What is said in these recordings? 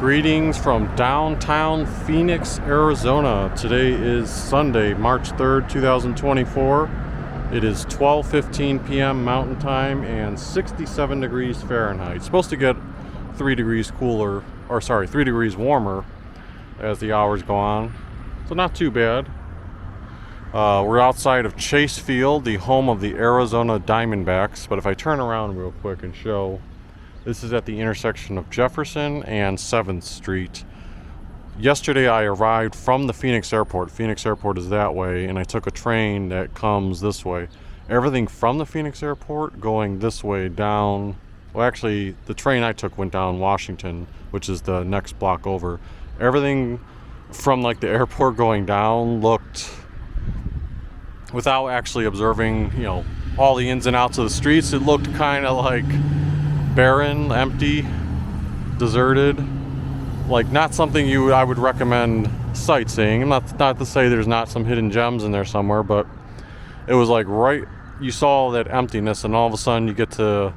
Greetings from downtown Phoenix, Arizona. Today is Sunday, March 3rd, 2024. It is 12:15 p.m. Mountain Time and 67 degrees Fahrenheit. It's supposed to get 3 degrees warmer as the hours go on. So not too bad. We're outside of Chase Field, the home of the Arizona Diamondbacks. But if I turn around real quick and show, this is at the intersection of Jefferson and 7th Street. Yesterday I arrived from the Phoenix Airport. Phoenix Airport is that way, and I took a train that comes this way. Everything from the Phoenix Airport going this way down. Well, actually, the train I took went down Washington, which is the next block over. Everything from like the airport going down looked, without actually observing, all the ins and outs of the streets, it looked kind of like barren, empty, deserted. Like not something I would recommend sightseeing. Not to say there's not some hidden gems in there somewhere, but it was like you saw that emptiness, and all of a sudden you get to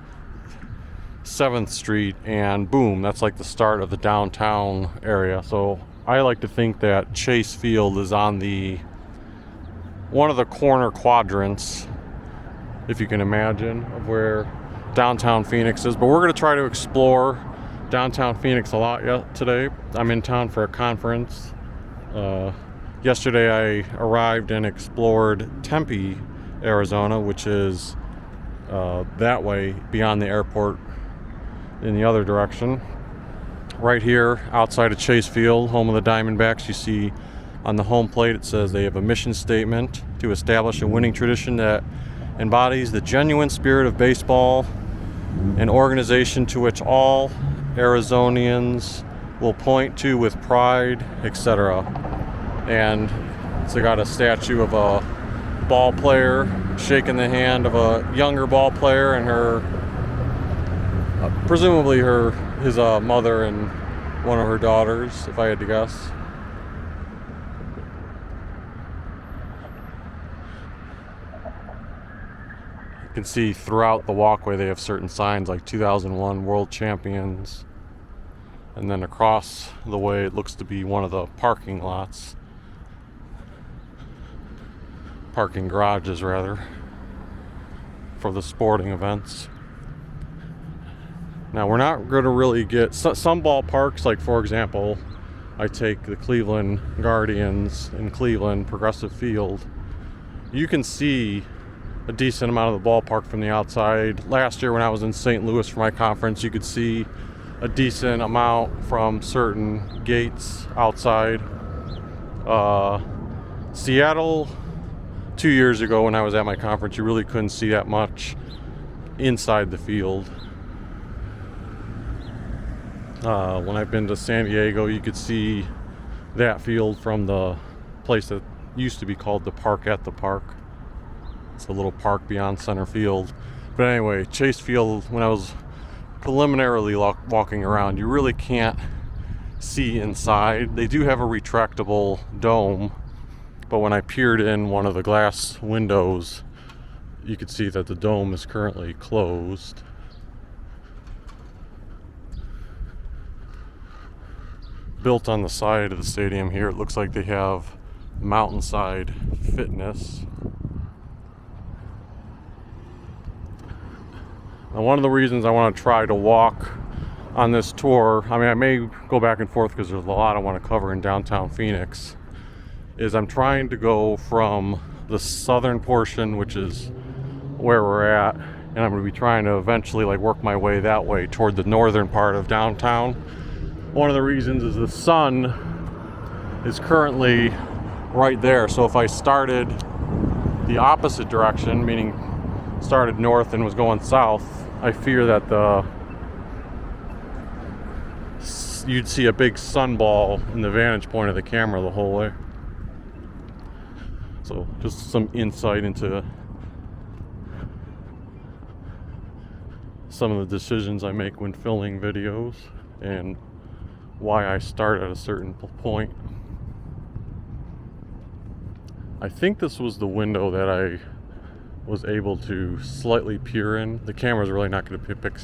7th Street and boom, that's like the start of the downtown area. So I like to think that Chase Field is on one of the corner quadrants, if you can imagine, of where downtown Phoenix is. But we're going to try to explore downtown Phoenix a lot today. I'm in town for a conference. Yesterday I arrived and explored Tempe, Arizona, which is that way beyond the airport in the other direction. Right here outside of Chase Field, home of the Diamondbacks, you see on the home plate it says they have a mission statement to establish a winning tradition that embodies the genuine spirit of baseball, an organization to which all Arizonians will point to with pride, etc. And it's got a statue of a ball player shaking the hand of a younger ball player, and her, presumably his mother and one of her daughters, if I had to guess. You can see throughout the walkway they have certain signs like 2001 World Champions, and then across the way it looks to be one of the parking garages rather, for the sporting events. Now we're not going to really get some ballparks, like for example I take the Cleveland Guardians in Cleveland, Progressive Field. You can see a decent amount of the ballpark from the outside. Last year when I was in St. Louis for my conference, you could see a decent amount from certain gates outside. Seattle 2 years ago when I was at my conference, you really couldn't see that much inside the field. When I've been to San Diego, you could see that field from the place that used to be called the Park at the Park. It's a little park beyond center field. But anyway, Chase Field, when I was preliminarily walking around, you really can't see inside. They do have a retractable dome, but when I peered in one of the glass windows, you could see that the dome is currently closed. Built on the side of the stadium here, it looks like they have Mountainside Fitness. Now, one of the reasons I want to try to walk on this tour, I may go back and forth because there's a lot I want to cover in downtown Phoenix, is I'm trying to go from the southern portion, which is where we're at, and I'm going to be trying to eventually work my way that way toward the northern part of downtown. One of the reasons is the sun is currently right there, so if I started the opposite direction, meaning started north and was going south, I fear that you'd see a big sunball in the vantage point of the camera the whole way. So just some insight into some of the decisions I make when filming videos and why I start at a certain point. I think this was the window that I was able to slightly peer in. The camera's really not going to pick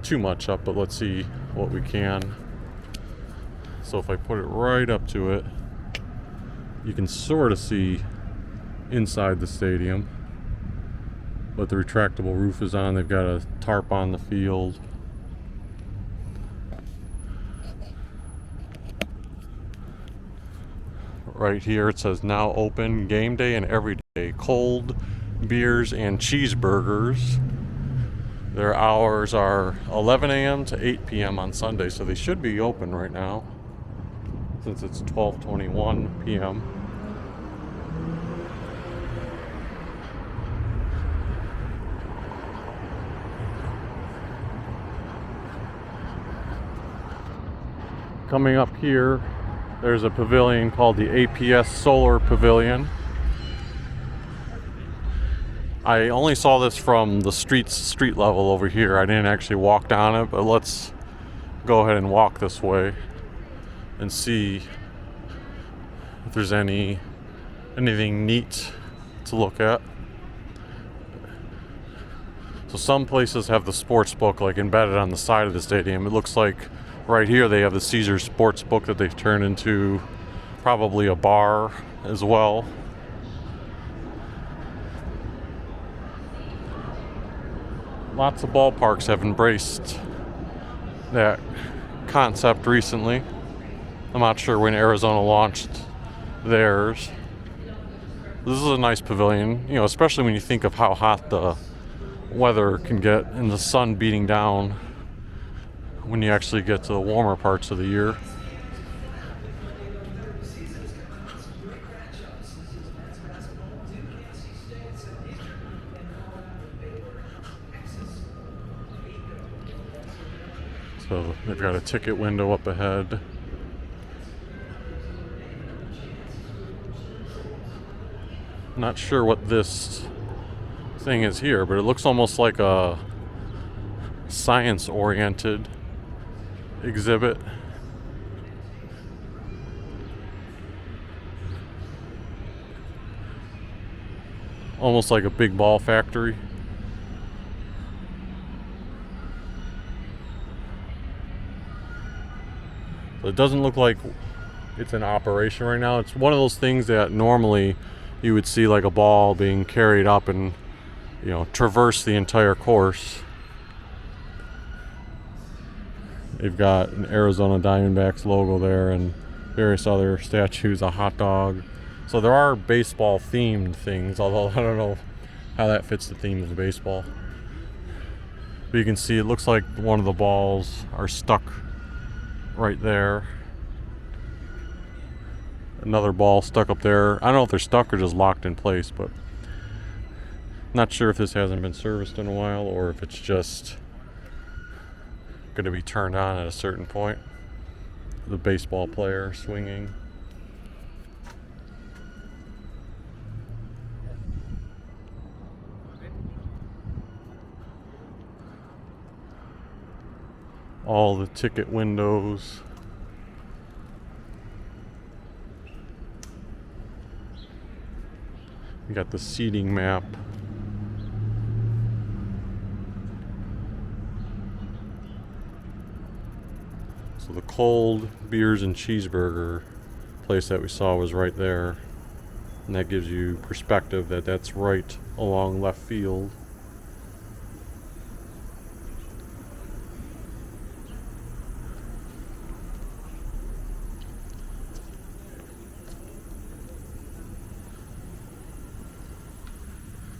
too much up, but let's see what we can. So if I put it right up to it, you can sort of see inside the stadium, but the retractable roof is on. They've got a tarp on the field. Right here it says now open game day and every day. Cold beers and cheeseburgers. Their hours are 11 a.m. to 8 p.m. on Sunday, so they should be open right now since it's 12:21 p.m. Coming up here, there's a pavilion called the APS Solar Pavilion. I only saw this from the street level over here. I didn't actually walk down it, but let's go ahead and walk this way and see if there's anything neat to look at. So some places have the sports book like embedded on the side of the stadium. It looks like right here they have the Caesars sports book that they've turned into probably a bar as well. Lots of ballparks have embraced that concept recently. I'm not sure when Arizona launched theirs. This is a nice pavilion, you know, especially when you think of how hot the weather can get and the sun beating down when you actually get to the warmer parts of the year. So they've got a ticket window up ahead. Not sure what this thing is here, but it looks almost like a science-oriented exhibit. Almost like a big ball factory. So it doesn't look like it's in operation right now. It's one of those things that normally you would see like a ball being carried up and, you know, traverse the entire course. They've got an Arizona Diamondbacks logo there and various other statues, a hot dog. So there are baseball themed things, although I don't know how that fits the theme of baseball. But you can see it looks like one of the balls are stuck right there. Another ball stuck up there. I don't know if they're stuck or just locked in place, but not sure if this hasn't been serviced in a while or if it's just going to be turned on at a certain point. The baseball player swinging. All the ticket windows. You got the seating map. So the cold beers and cheeseburger place that we saw was right there. And that gives you perspective that that's right along left field.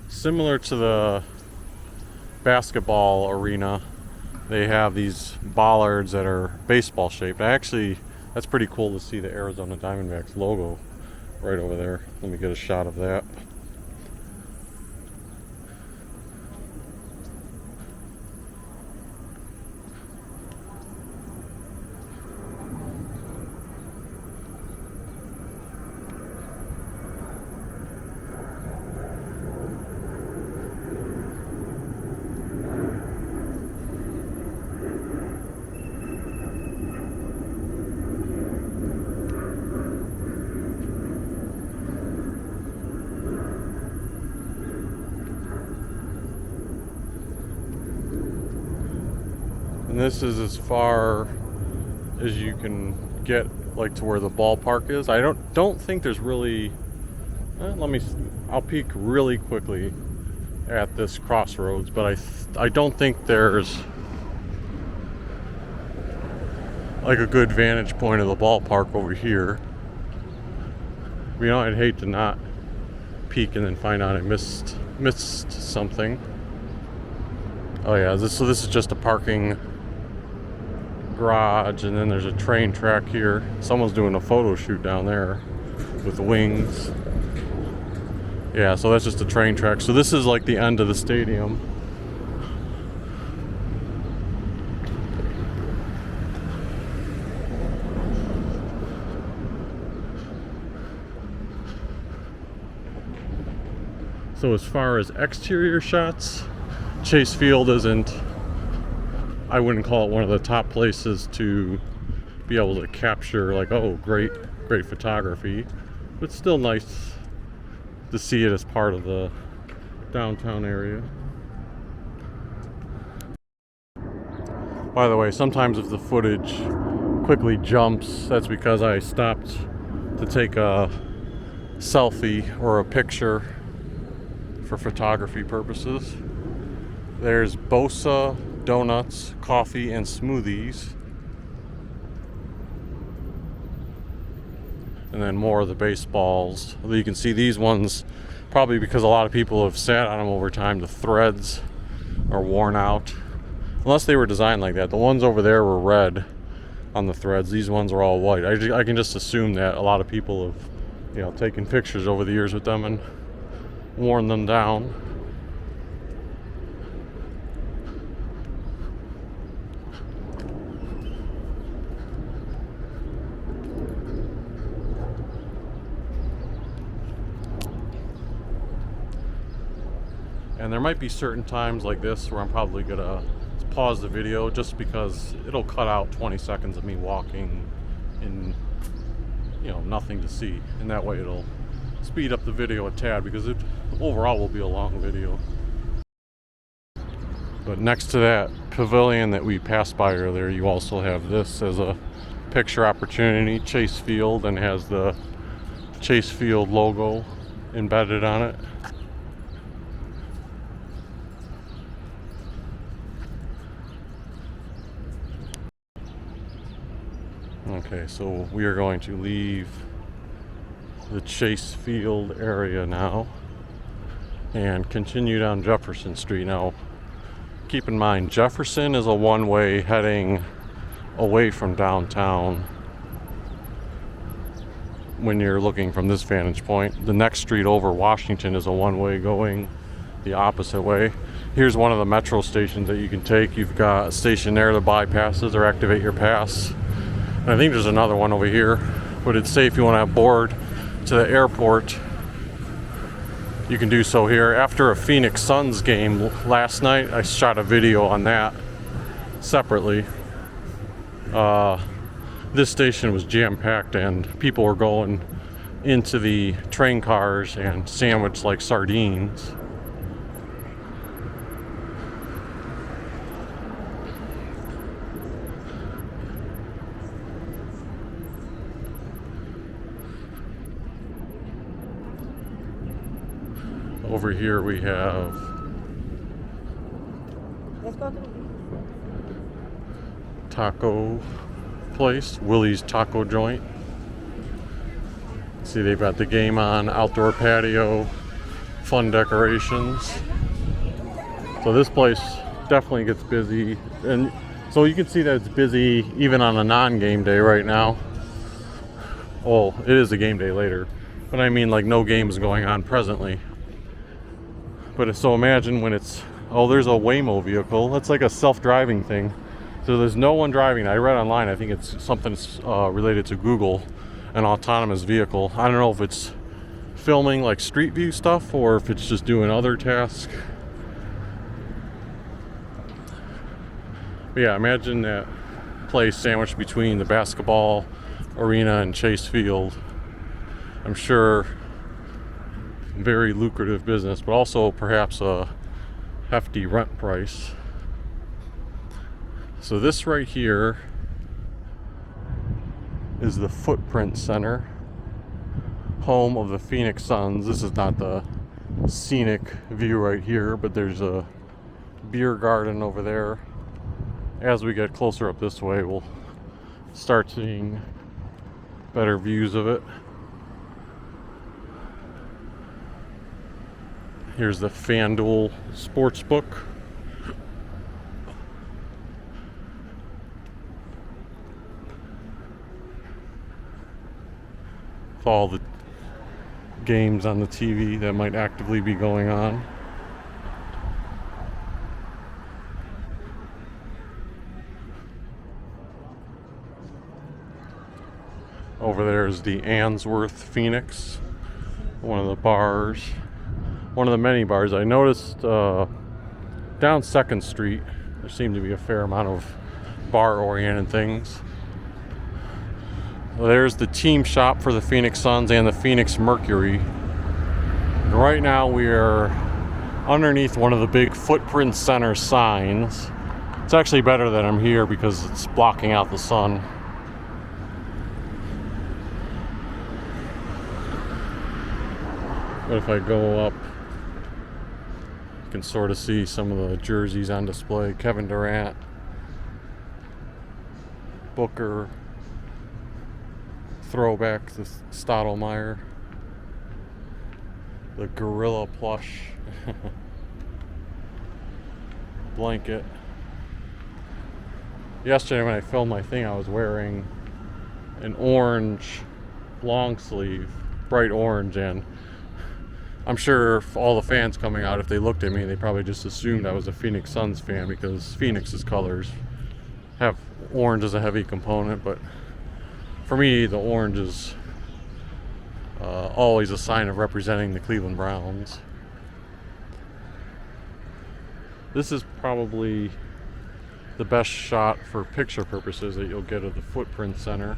Similar to the basketball arena, they have these bollards that are baseball shaped. That's pretty cool to see the Arizona Diamondbacks logo right over there. Let me get a shot of that. And this is as far as you can get, like to where the ballpark is. I don't think there's really. I'll peek really quickly at this crossroads, but I don't think there's like a good vantage point of the ballpark over here. You know, I'd hate to not peek and then find out I missed something. Oh yeah, so this is just a parking garage, and then there's a train track here. Someone's doing a photo shoot down there with wings. Yeah, so that's just a train track. So this is like the end of the stadium. So as far as exterior shots, Chase Field isn't, I wouldn't call it one of the top places to be able to capture like, oh, great photography. But still nice to see it as part of the downtown area. By the way, sometimes if the footage quickly jumps, that's because I stopped to take a selfie or a picture for photography purposes. There's Bosa donuts, coffee, and smoothies. And then more of the baseballs. You can see these ones, probably because a lot of people have sat on them over time, the threads are worn out. Unless they were designed like that. The ones over there were red on the threads. These ones are all white. I can just assume that a lot of people have, you know, taken pictures over the years with them and worn them down. And there might be certain times like this where I'm probably gonna pause the video just because it'll cut out 20 seconds of me walking and, you know, nothing to see. And that way it'll speed up the video a tad, because it overall will be a long video. But next to that pavilion that we passed by earlier, you also have this as a picture opportunity, Chase Field, and has the Chase Field logo embedded on it. Okay, so we are going to leave the Chase Field area now and continue down Jefferson Street. Now, keep in mind, Jefferson is a one-way heading away from downtown when you're looking from this vantage point. The next street over, Washington, is a one-way going the opposite way. Here's one of the metro stations that you can take. You've got a station there that bypasses or activate your pass. And I think there's another one over here, but it's safe if you want to board to the airport. You can do so here. After a Phoenix Suns game last night, I shot a video on that separately. This station was jam-packed and people were going into the train cars and sandwiched like sardines. Over here we have taco place, Willie's Taco Joint. See, they've got the game on, outdoor patio, fun decorations. So this place definitely gets busy, and so you can see that it's busy even on a non-game day right now. Oh, it is a game day later, but I mean like no games going on presently. But so imagine when it's, oh, there's a Waymo vehicle. That's like a self-driving thing. So there's no one driving. I read online, I think it's something related to Google, an autonomous vehicle. I don't know if it's filming like street view stuff or if it's just doing other tasks. But yeah, imagine that place sandwiched between the basketball arena and Chase Field. I'm sure very lucrative business, but also perhaps a hefty rent price. So this right here is the Footprint Center, home of the Phoenix Suns. This is not the scenic view right here, but there's a beer garden over there. As we get closer up this way, we'll start seeing better views of it. Here's the FanDuel Sportsbook. With all the games on the TV that might actively be going on. Over there is the Answorth Phoenix, one of the bars, one of the many bars. I noticed down 2nd Street there seemed to be a fair amount of bar-oriented things. There's the team shop for the Phoenix Suns and the Phoenix Mercury. And right now we are underneath one of the big Footprint Center signs. It's actually better that I'm here because it's blocking out the sun. But if I go up, you can sort of see some of the jerseys on display. Kevin Durant, Booker, throwback to Stottlemyre, the Gorilla plush, blanket. Yesterday when I filmed my thing, I was wearing an orange long sleeve, bright orange, and I'm sure all the fans coming out, if they looked at me, they probably just assumed I was a Phoenix Suns fan because Phoenix's colors have orange as a heavy component. But for me, the orange is always a sign of representing the Cleveland Browns. This is probably the best shot for picture purposes that you'll get of the Footprint Center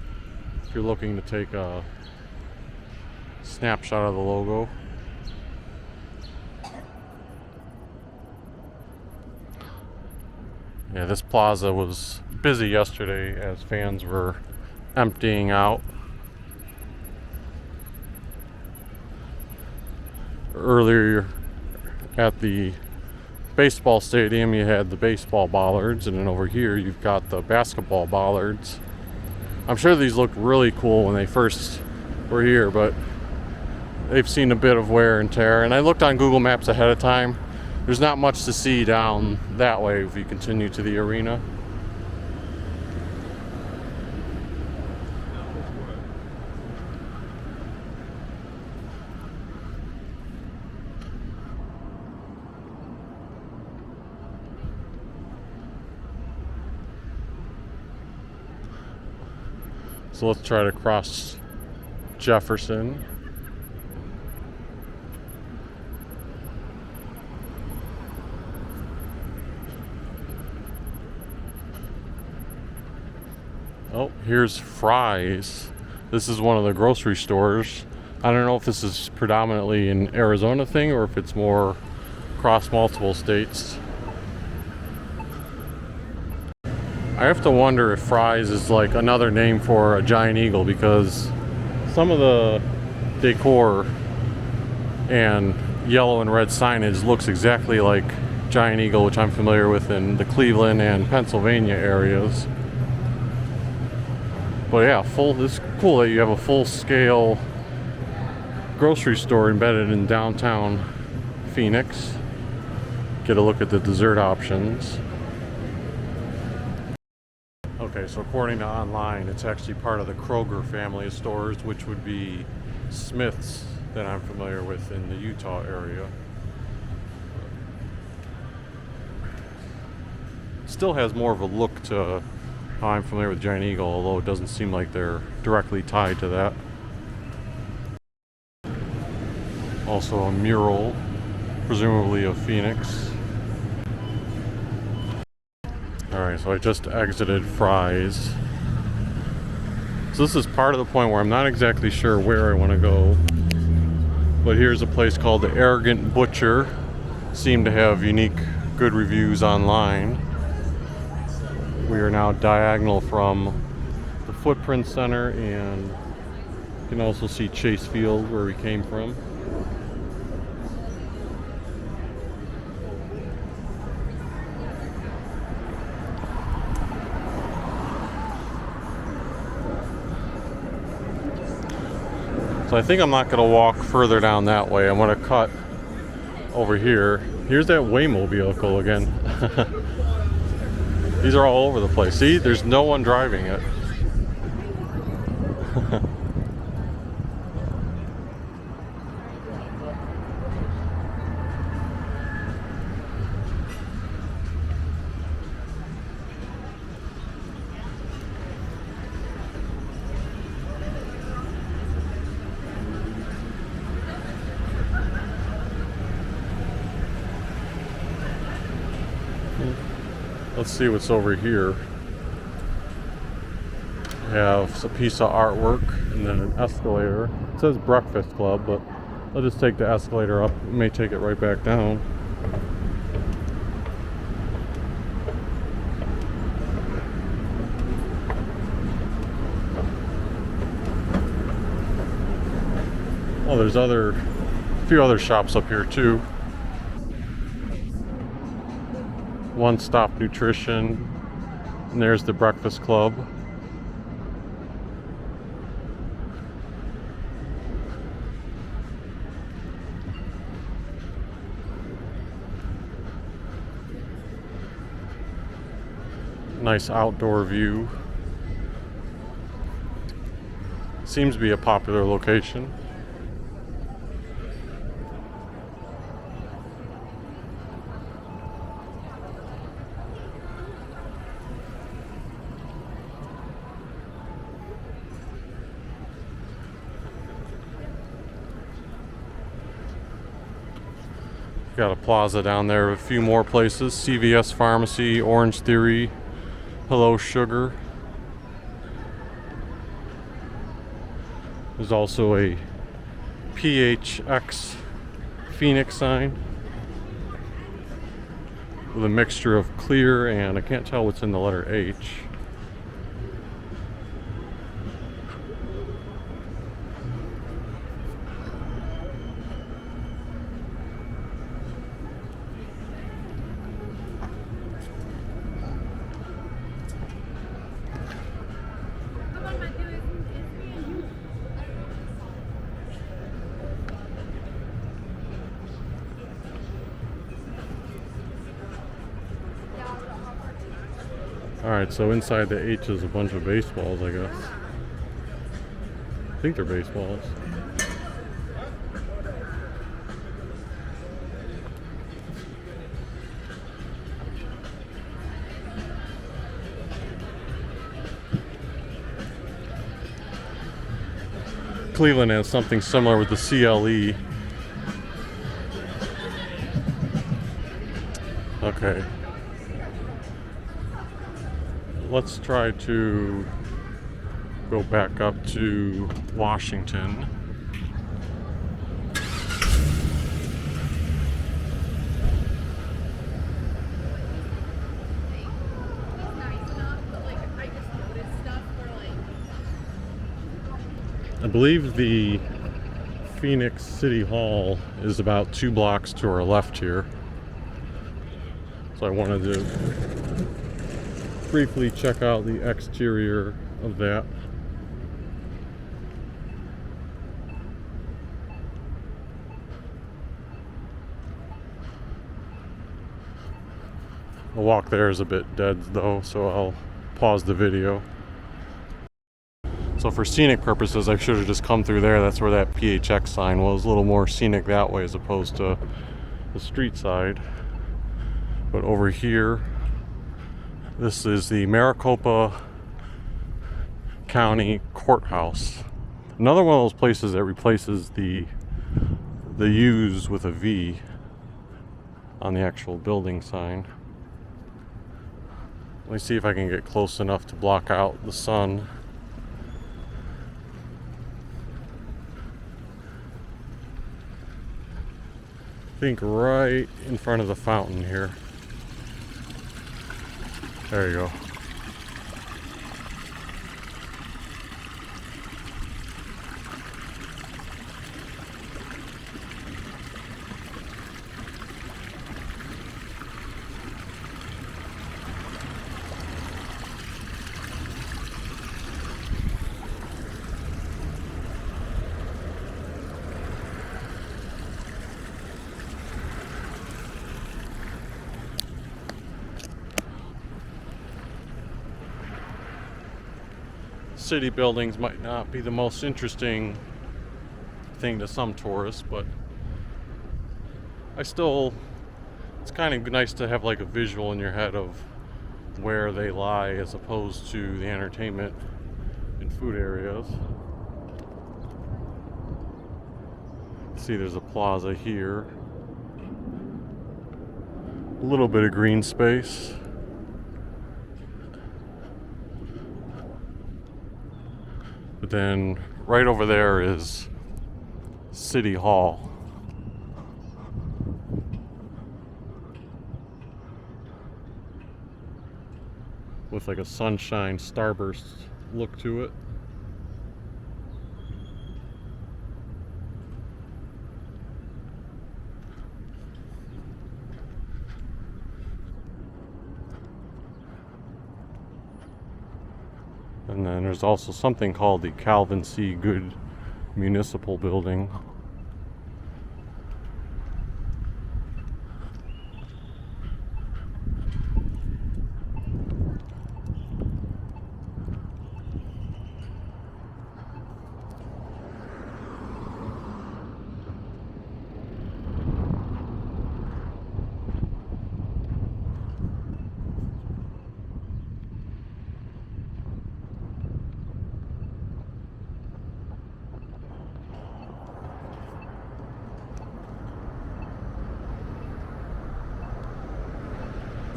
if you're looking to take a snapshot of the logo. Yeah, this plaza was busy yesterday as fans were emptying out. Earlier at the baseball stadium you had the baseball bollards, and then over here you've got the basketball bollards. I'm sure these looked really cool when they first were here, but they've seen a bit of wear and tear. And I looked on Google Maps ahead of time. There's not much to see down that way if you continue to the arena. So let's try to cross Jefferson. Oh, here's Fry's. This is one of the grocery stores. I don't know if this is predominantly an Arizona thing or if it's more across multiple states. I have to wonder if Fry's is like another name for a giant eagle, because some of the decor and yellow and red signage looks exactly like giant eagle, which I'm familiar with in the Cleveland and Pennsylvania areas. But yeah, it's cool that you have a full-scale grocery store embedded in downtown Phoenix. Get a look at the dessert options. Okay, so according to online, it's actually part of the Kroger family of stores, which would be Smith's that I'm familiar with in the Utah area. Still has more of a look to how I'm familiar with Giant Eagle, although it doesn't seem like they're directly tied to that. Also a mural, presumably of Phoenix. Alright, so I just exited Fry's. So this is part of the point where I'm not exactly sure where I want to go. But here's a place called the Arrogant Butcher. Seem to have unique, good reviews online. We are now diagonal from the Footprint Center, and you can also see Chase Field where we came from. So I think I'm not going to walk further down that way. I'm going to cut over here. Here's that Waymo vehicle again. These are all over the place. See, there's no one driving it. Let's see what's over here. We have a piece of artwork and then an escalator. It says Breakfast Club, but I'll just take the escalator up. We may take it right back down. Oh, there's a few other shops up here too. One Stop Nutrition, and there's the Breakfast Club. Nice outdoor view. Seems to be a popular location. Got a plaza down there, a few more places. CVS Pharmacy, Orange Theory, Hello Sugar. There's also a PHX Phoenix sign with a mixture of clear and I can't tell what's in the letter H. Alright, so inside the H is a bunch of baseballs, I guess. I think they're baseballs. Cleveland has something similar with the CLE. Okay. Let's try to go back up to Washington. I believe the Phoenix City Hall is about 2 blocks to our left here. So I wanted to briefly check out the exterior of that. The walk there is a bit dead though, so I'll pause the video. So for scenic purposes, I should have just come through there. That's where that PHX sign was. A little more scenic that way as opposed to the street side. But over here, this is the Maricopa County Courthouse. Another one of those places that replaces the U's with a V on the actual building sign. Let me see if I can get close enough to block out the sun. I think right in front of the fountain here. There you go. city buildings might not be the most interesting thing to some tourists, but it's kind of nice to have like a visual in your head of where they lie as opposed to the entertainment and food areas. See, there's a plaza here. A little bit of green space. But then right over there is City Hall. With like a sunshine starburst look to it. And then there's also something called the Calvin C. Good Municipal Building.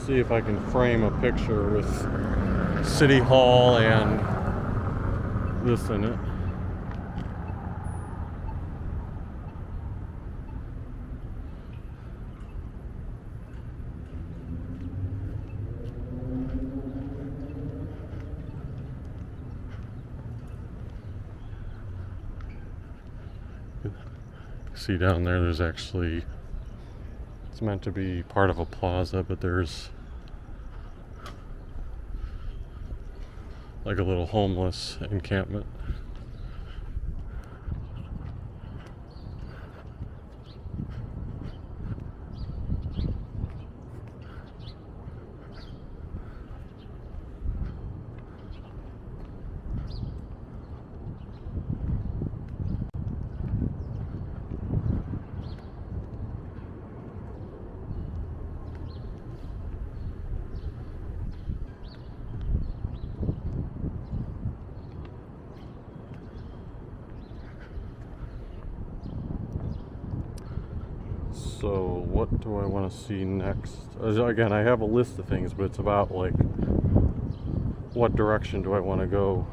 See if I can frame a picture with City Hall and this in it. See down there, there's actually, it's meant to be part of a plaza, but there's like a little homeless encampment. So what do I want to see next? Again, I have a list of things, but it's about like what direction do I want to go?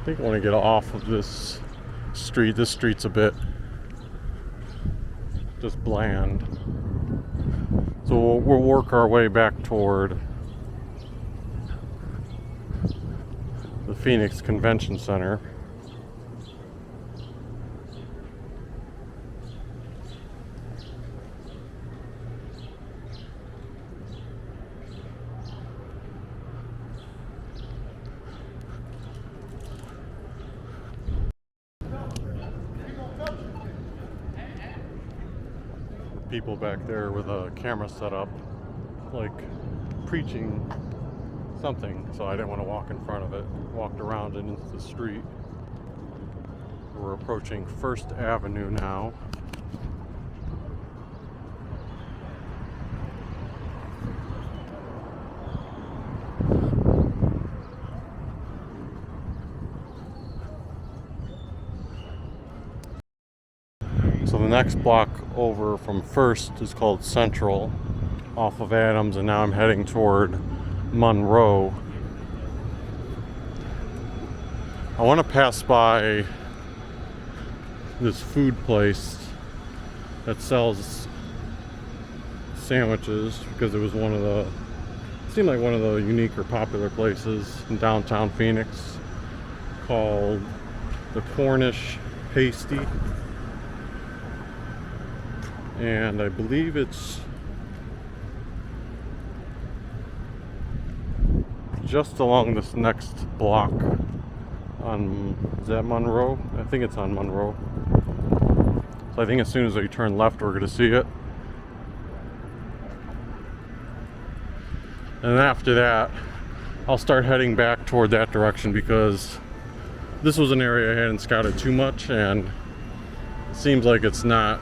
I think I want to get off of this street. This street's a bit just bland. So we'll work our way back toward the Phoenix Convention Center. People back there with a camera set up, like preaching something, so I didn't want to walk in front of it. Walked around and into the street. We're approaching First Avenue now. So the next block over from First is called Central, off of Adams, and now I'm heading toward Monroe. I want to pass by this food place that sells sandwiches because it seemed like one of the unique or popular places in downtown Phoenix, called the Cornish Pasty. And I believe it's just along this next block is that Monroe? I think it's on Monroe. So I think as soon as we turn left, we're going to see it. And after that, I'll start heading back toward that direction, because this was an area I hadn't scouted too much, and it seems like it's not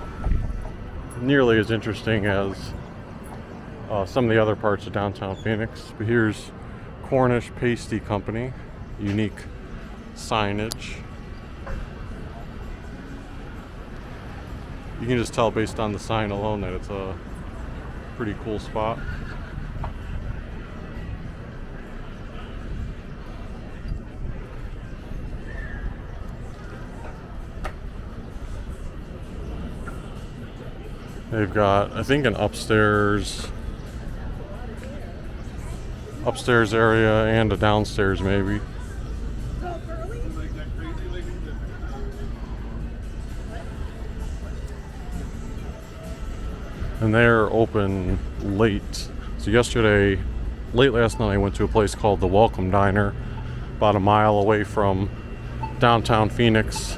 nearly as interesting as some of the other parts of downtown Phoenix. But here's Cornish Pasty Company, unique signage. You can just tell based on the sign alone that it's a pretty cool spot. They've got, I think, an upstairs area and a downstairs maybe. And they're open late. So late last night, I went to a place called the Welcome Diner, about a mile away from downtown Phoenix.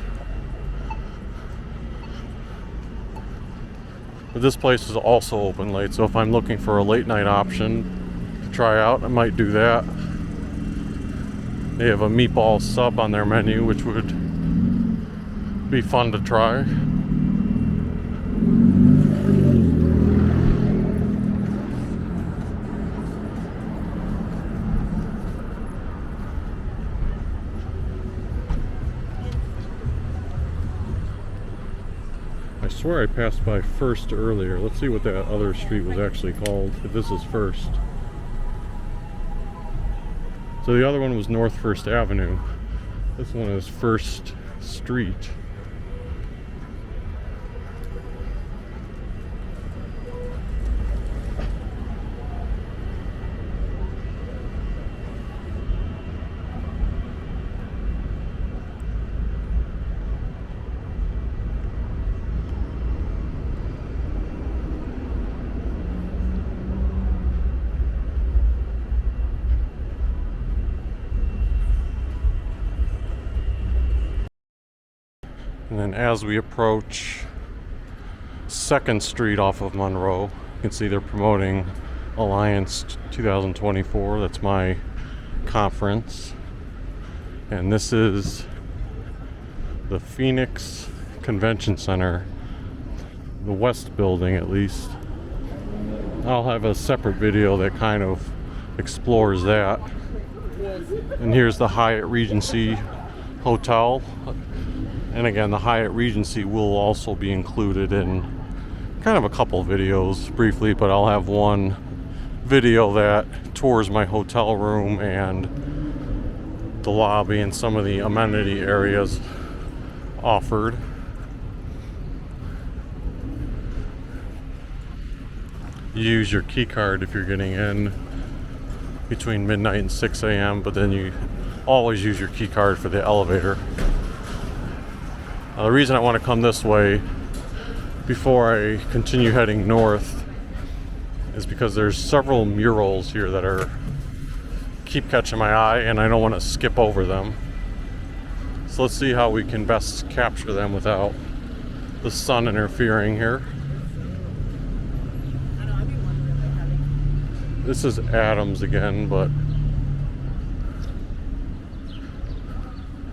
But this place is also open late, so if I'm looking for a late night option to try out, I might do that. They have a meatball sub on their menu, which would be fun to try. I swear I passed by First earlier. Let's see what that other street was actually called, if this is First. So the other one was North First Avenue. This one is First Street. And then as we approach 2nd Street off of Monroe, you can see they're promoting Alliance 2024. That's my conference. And this is the Phoenix Convention Center, the West Building at least. I'll have a separate video that kind of explores that. And here's the Hyatt Regency Hotel. And again, the Hyatt Regency will also be included in kind of a couple videos briefly, but I'll have one video that tours my hotel room and the lobby and some of the amenity areas offered. You use your key card if you're getting in between midnight and 6 a.m., but then you always use your key card for the elevator. The reason I want to come this way before I continue heading north is because there's several murals here that keep catching my eye, and I don't want to skip over them. So let's see how we can best capture them without the sun interfering here. This is Adams again, but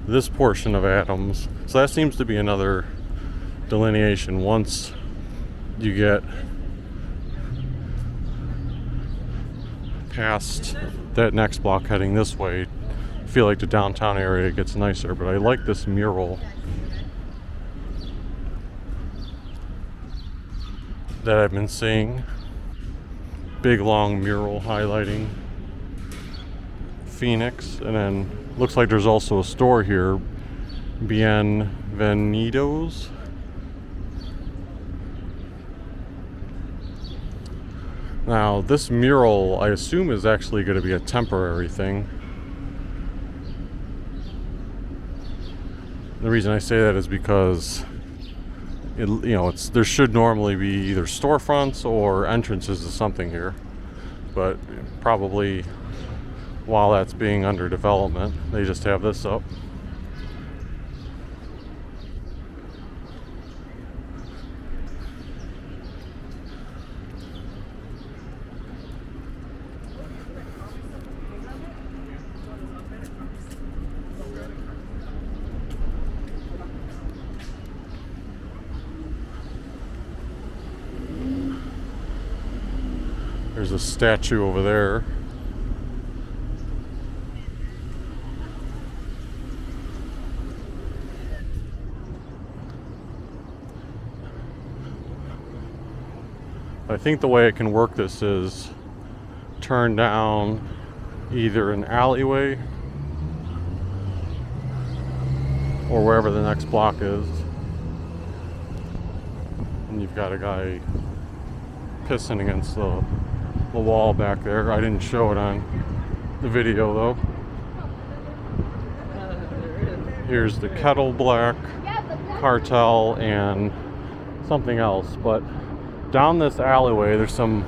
this portion of Adams, so that seems to be another delineation. Once you get past that next block heading this way, I feel like the downtown area gets nicer. But I like this mural that I've been seeing. Big long mural highlighting Phoenix, and then looks like there's also a store here, Bienvenidos. Now this mural, I assume, is actually going to be a temporary thing. The reason I say that is because there should normally be either storefronts or entrances to something here, but probably while that's being under development, they just have this up. There's a statue over there. I think the way I can work this is turn down either an alleyway or wherever the next block is. And you've got a guy pissing against the wall back there. I didn't show it on the video though. Here's the Kettle Black Cartel and something else, but down this alleyway there's some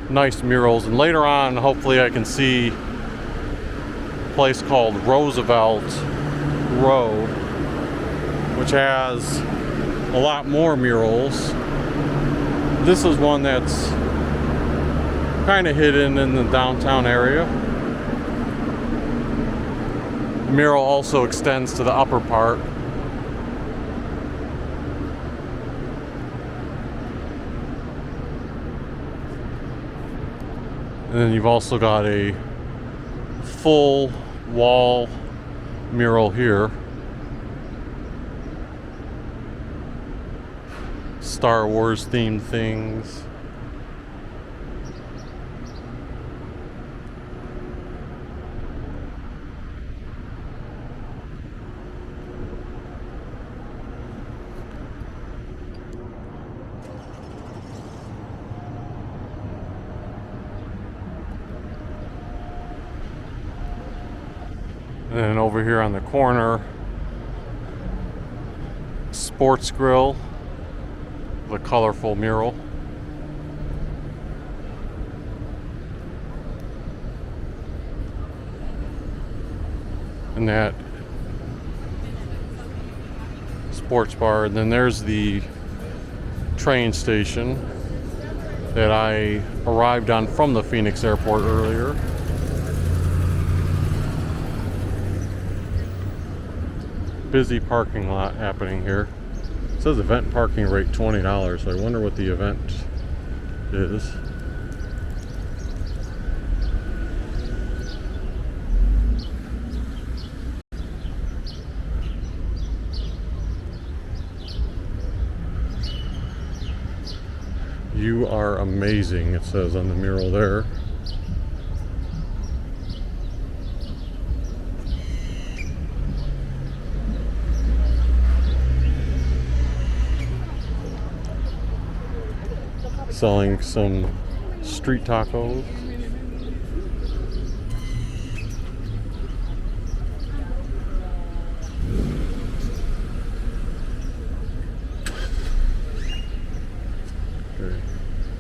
nice murals, and later on hopefully I can see a place called Roosevelt Row, which has a lot more murals. This is one that's kind of hidden in the downtown area. The mural also extends to the upper part. And then you've also got a full wall mural here. Star Wars themed things. And then over here on the corner, Sports Grill, the colorful mural. And that sports bar. And then there's the train station that I arrived on from the Phoenix airport earlier. Busy parking lot happening here. It says event parking rate $20, so I wonder what the event is. You are amazing, it says on the mural there. Selling some street tacos. Okay.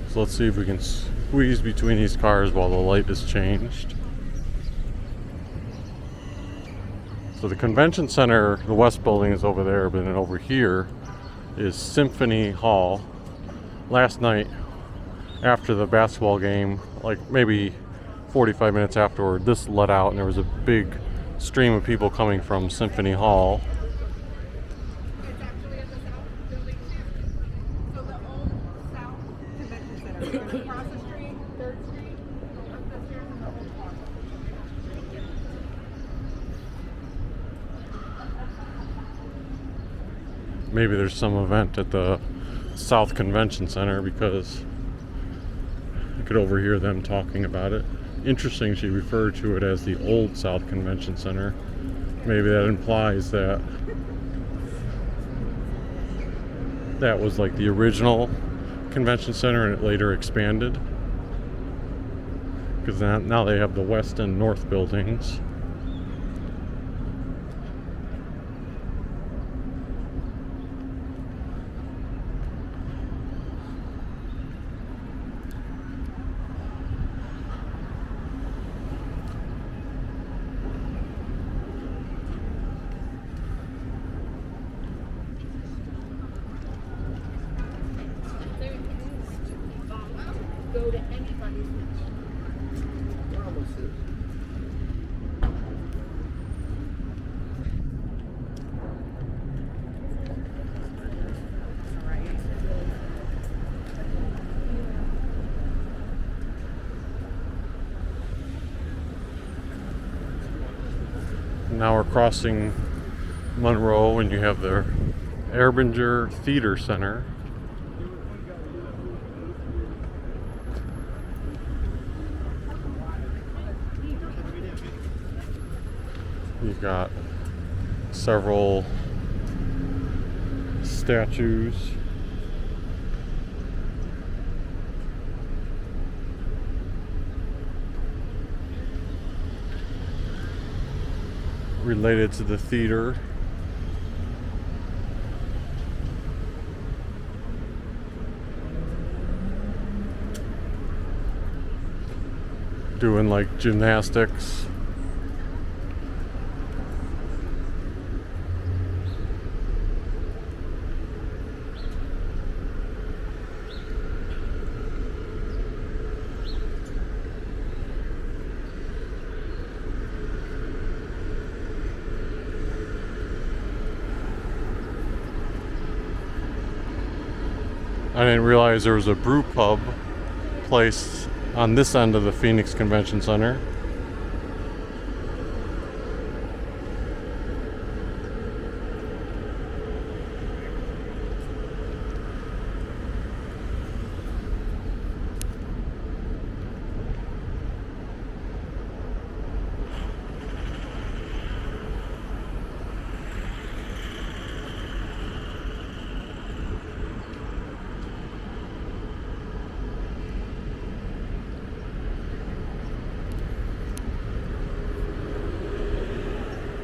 So let's see if we can squeeze between these cars while the light is changed. So the convention center, the west building is over there, but then over here is Symphony Hall. Last night, after the basketball game, like maybe 45 minutes afterward, this let out and there was a big stream of people coming from Symphony Hall. It's actually at the South Building too. So the old South Convention Center. Across the street, 3rd Street, up the stairs in the old park. Maybe there's some event at the South Convention Center because I could overhear them talking about it. Interesting, she referred to it as the old South Convention Center. Maybe that implies that that was like the original convention center and it later expanded. Because now they have the west and north buildings. Go to anybody's. Now we're crossing Monroe, and you have the Erbinger Theater Center. You've got several statues. Related to the theater. Doing like gymnastics. I didn't realize there was a brew pub place on this end of the Phoenix Convention Center.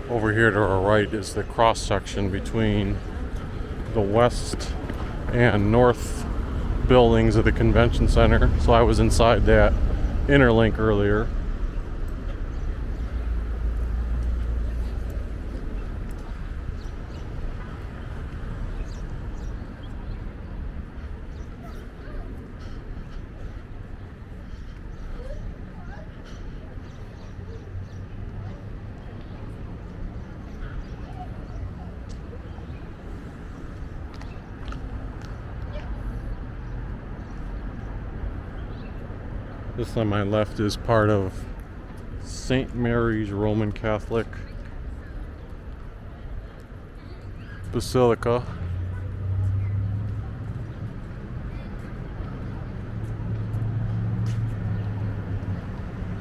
Over here to our right is the cross section between the west and north buildings of the convention center. So I was inside that interlink earlier. This on my left is part of St. Mary's Roman Catholic Basilica.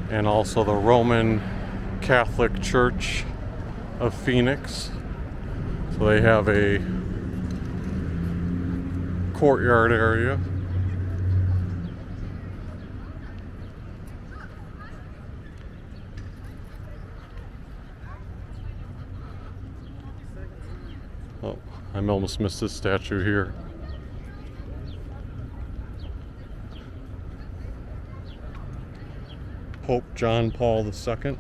And also the Roman Catholic Church of Phoenix. So they have a courtyard area. Oh, I almost missed this statue here. Pope John Paul II.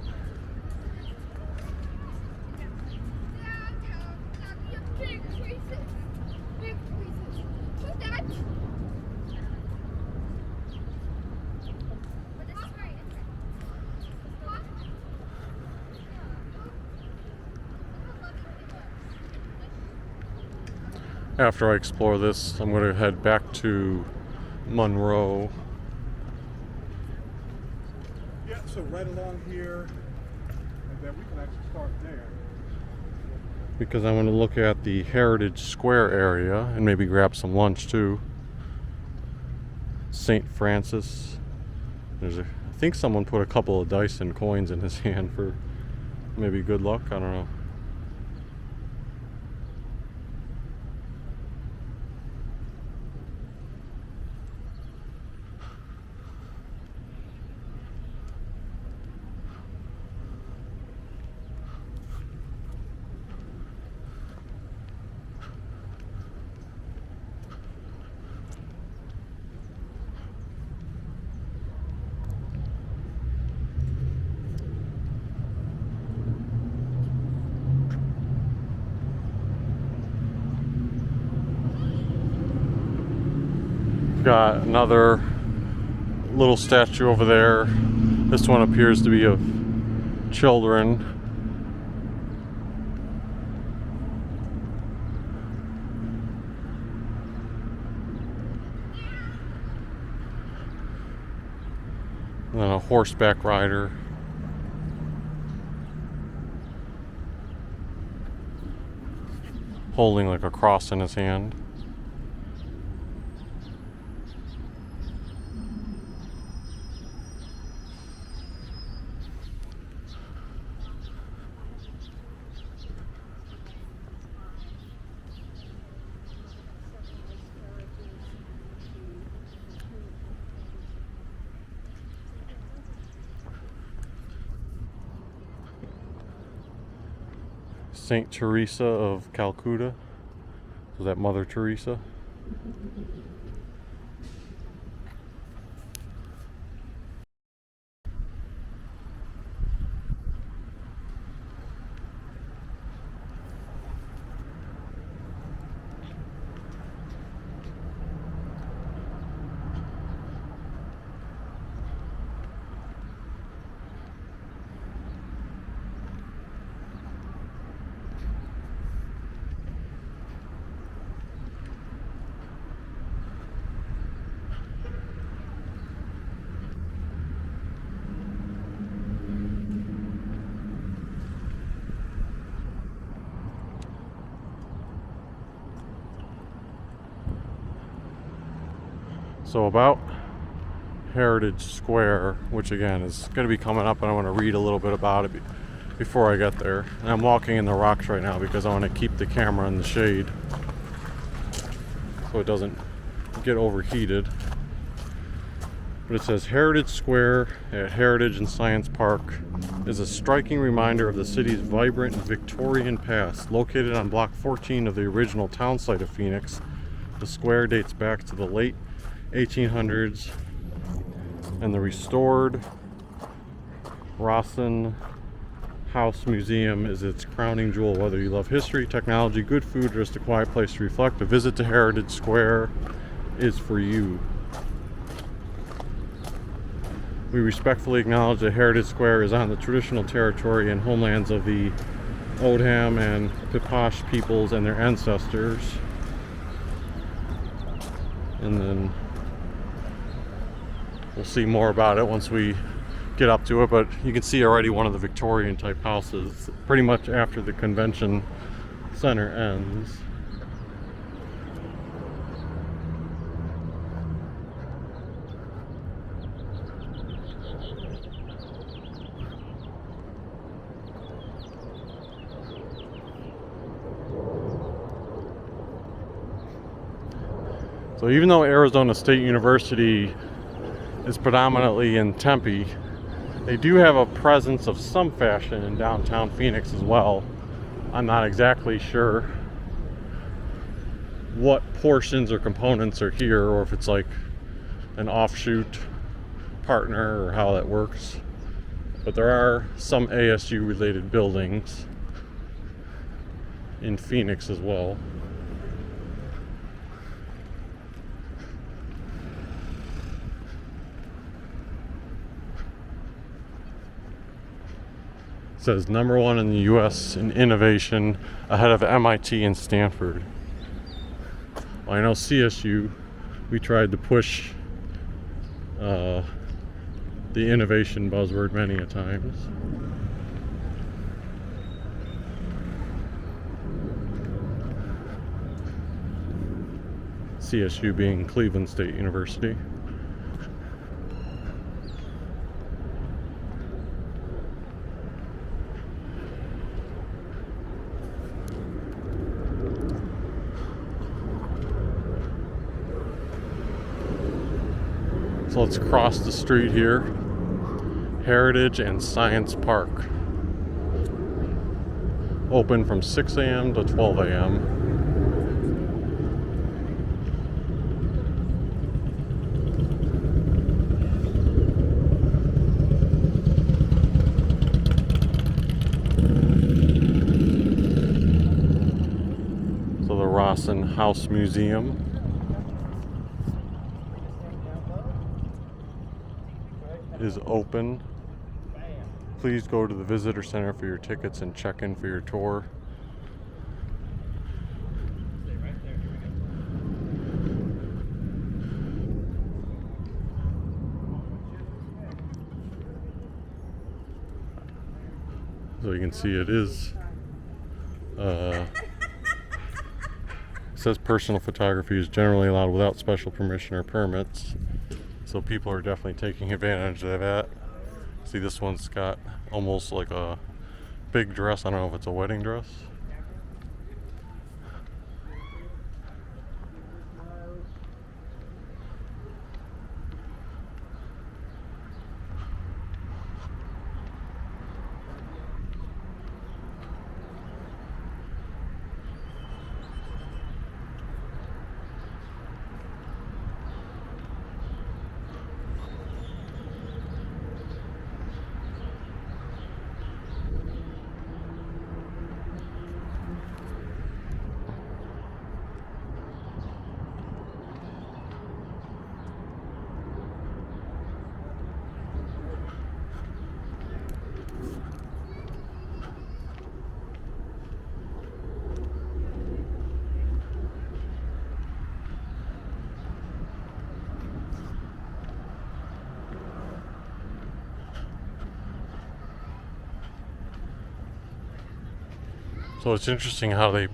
After I explore this, I'm going to head back to Monroe. Yeah, so right along here, and then we can actually start there. Because I want to look at the Heritage Square area and maybe grab some lunch too. St. Francis. I think someone put a couple of dice and coins in his hand for maybe good luck. I don't know. Got another little statue over there. This one appears to be of children. And then a horseback rider. holding like a cross in his hand. Saint Teresa of Calcutta. Was that Mother Teresa? So about Heritage Square, which again is going to be coming up, and I want to read a little bit about it before I get there. And I'm walking in the rocks right now because I want to keep the camera in the shade so it doesn't get overheated. But it says Heritage Square at Heritage and Science Park is a striking reminder of the city's vibrant Victorian past. Located on Block 14 of the original town site of Phoenix, the square dates back to the late 1800s, and the restored Rossin House Museum is its crowning jewel. Whether you love history, technology, good food, or just a quiet place to reflect, a visit to Heritage Square is for you. We respectfully acknowledge that Heritage Square is on the traditional territory and homelands of the Oldham and Piposh peoples and their ancestors. And then we'll see more about it once we get up to it, but you can see already one of the Victorian type houses pretty much after the convention center ends. So even though Arizona State University is predominantly in Tempe, they do have a presence of some fashion in downtown Phoenix as well. I'm not exactly sure what portions or components are here, or if it's like an offshoot partner or how that works. But there are some ASU related buildings in Phoenix as well. It says #1 in the US in innovation, ahead of MIT and Stanford. Well, I know CSU, we tried to push the innovation buzzword many a times. CSU being Cleveland State University. So let's cross the street here. Heritage and Science Park. Open from 6 a.m. to 12 a.m. So the Rossin House Museum is open. Please go to the visitor center for your tickets and check in for your tour. So you can see it is says personal photography is generally allowed without special permission or permits. So people are definitely taking advantage of that. See, this one's got almost like a big dress. I don't know if it's a wedding dress. So it's interesting how they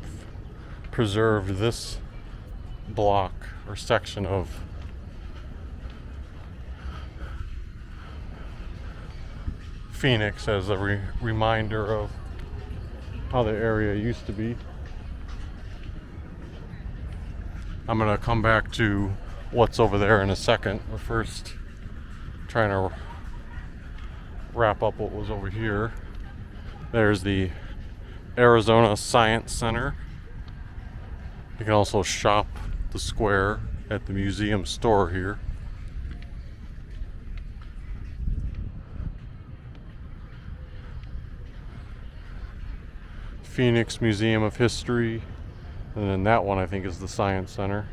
preserved this block or section of Phoenix as a reminder of how the area used to be. I'm gonna come back to what's over there in a second. We're first trying to wrap up what was over here. There's the Arizona Science Center. You can also shop the square at the museum store here. Phoenix Museum of History, and then that one I think is the Science Center.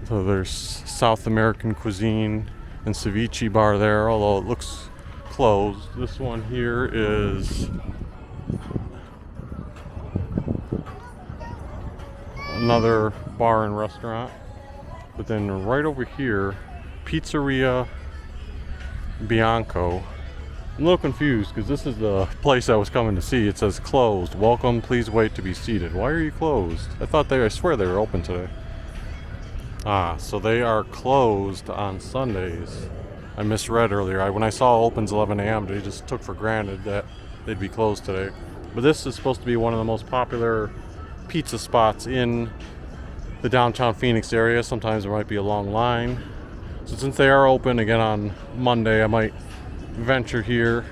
So there's South American cuisine and ceviche bar there, although it looks closed. This one here is another bar and restaurant. But then right over here, Pizzeria Bianco. I'm a little confused because this is the place I was coming to see. It says closed. Welcome, please wait to be seated. Why are you closed? I swear they were open today. Ah, so they are closed on Sundays. I misread earlier. When I saw opens 11 a.m., they just took for granted that they'd be closed today. But this is supposed to be one of the most popular pizza spots in the downtown Phoenix area. Sometimes there might be a long line. So since they are open again on Monday, I might venture here,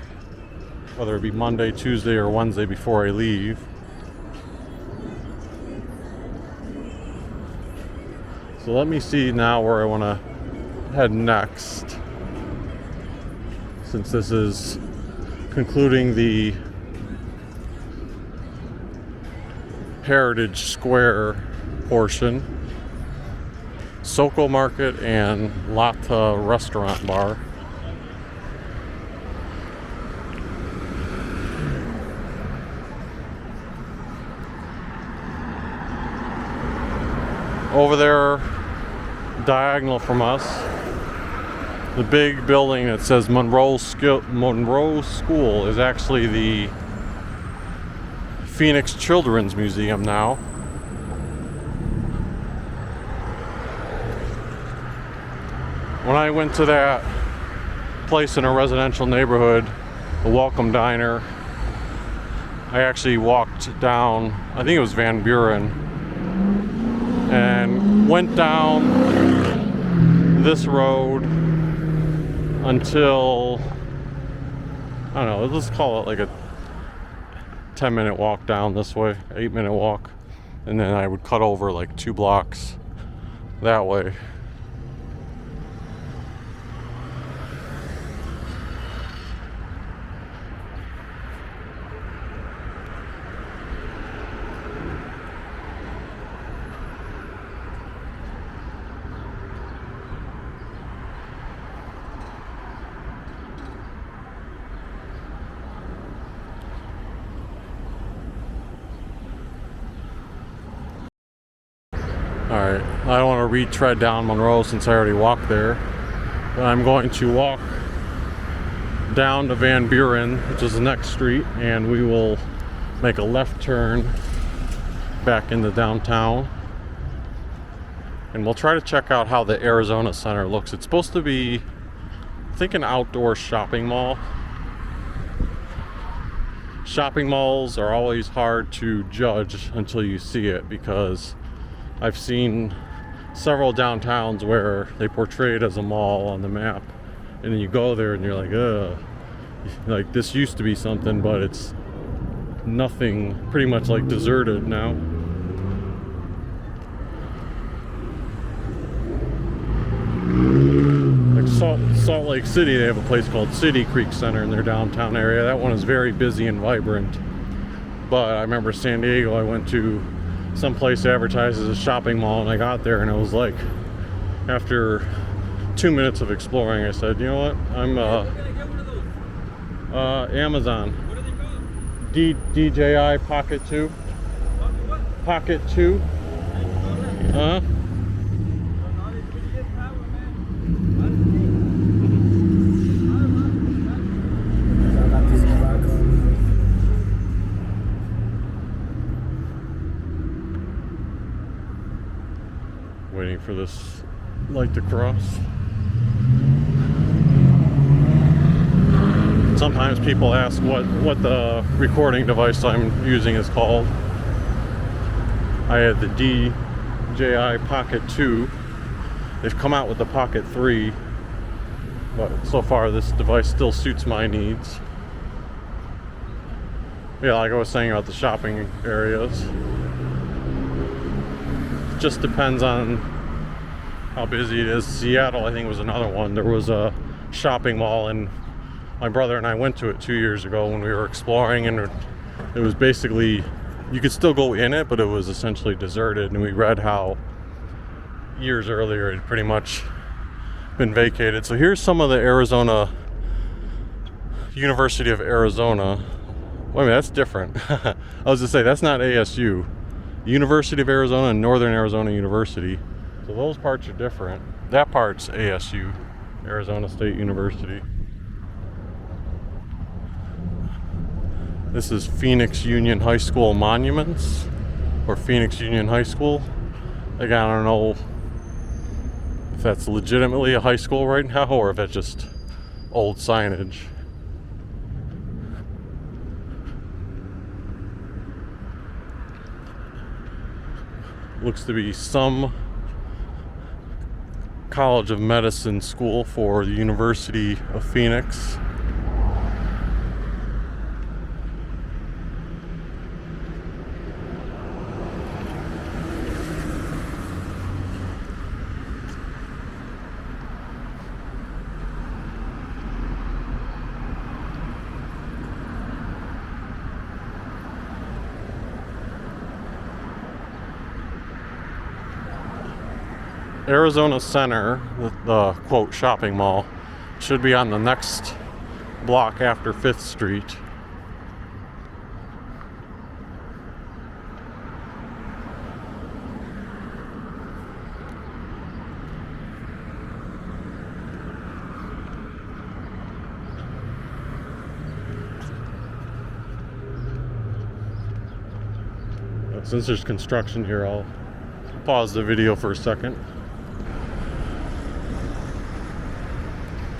whether it be Monday, Tuesday, or Wednesday before I leave. So let me see now where I want to head next, since this is concluding the Heritage Square portion. Soko Market and Lata Restaurant Bar. Over there, diagonal from us, the big building that says Monroe School is actually the Phoenix Children's Museum now. When I went to that place in a residential neighborhood, the Welcome Diner, I actually walked down, I think it was Van Buren, and went down this road until, I don't know, let's call it like a 10-minute walk down this way, 8-minute walk, and then I would cut over like 2 blocks that way. Alright, I don't want to retread down Monroe since I already walked there. But I'm going to walk down to Van Buren, which is the next street, and we will make a left turn back into downtown. And we'll try to check out how the Arizona Center looks. It's supposed to be, I think, an outdoor shopping mall. Shopping malls are always hard to judge until you see it, because I've seen several downtowns where they portray it as a mall on the map, and then you go there and you're like, ugh, like this used to be something, but it's nothing, pretty much like deserted now. Like Salt Lake City, they have a place called City Creek Center in their downtown area. That one is very busy and vibrant. But I remember San Diego, I went to some place advertised as a shopping mall, and I got there and it was like, after 2 minutes of exploring, I said, you know what, I'm Amazon. What are they called? DJI Pocket 2. What? Pocket 2. Huh? Waiting for this light to cross. Sometimes people ask what the recording device I'm using is called. I had the DJI Pocket 2. They've come out with the Pocket 3, but so far this device still suits my needs. Yeah, like I was saying about the shopping areas. Just depends on how busy it is. Seattle, I think, was another one. There was a shopping mall, and my brother and I went to it 2 years ago when we were exploring, and it was basically, you could still go in it, but it was essentially deserted. And we read how years earlier it had pretty much been vacated. So here's some of the University of Arizona. Wait a minute, that's different. I was gonna say, that's not ASU. University of Arizona and Northern Arizona University. So those parts are different. That part's ASU, Arizona State University. This is Phoenix Union High School Monuments, or Phoenix Union High School. Again, I don't know if that's legitimately a high school right now or if that's just old signage. Looks to be some College of Medicine school for the University of Phoenix. Arizona Center, the quote shopping mall, should be on the next block after 5th Street. Since there's construction here, I'll pause the video for a second.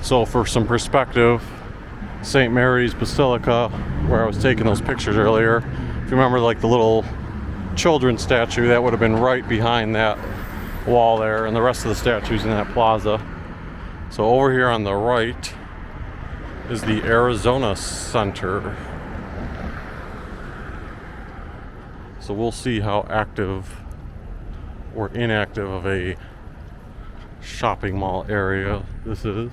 So for some perspective, St. Mary's Basilica, where I was taking those pictures earlier, if you remember, like the little children's statue, that would have been right behind that wall there, and the rest of the statues in that plaza. So over here on the right is the Arizona Center. So we'll see how active or inactive of a shopping mall area this is.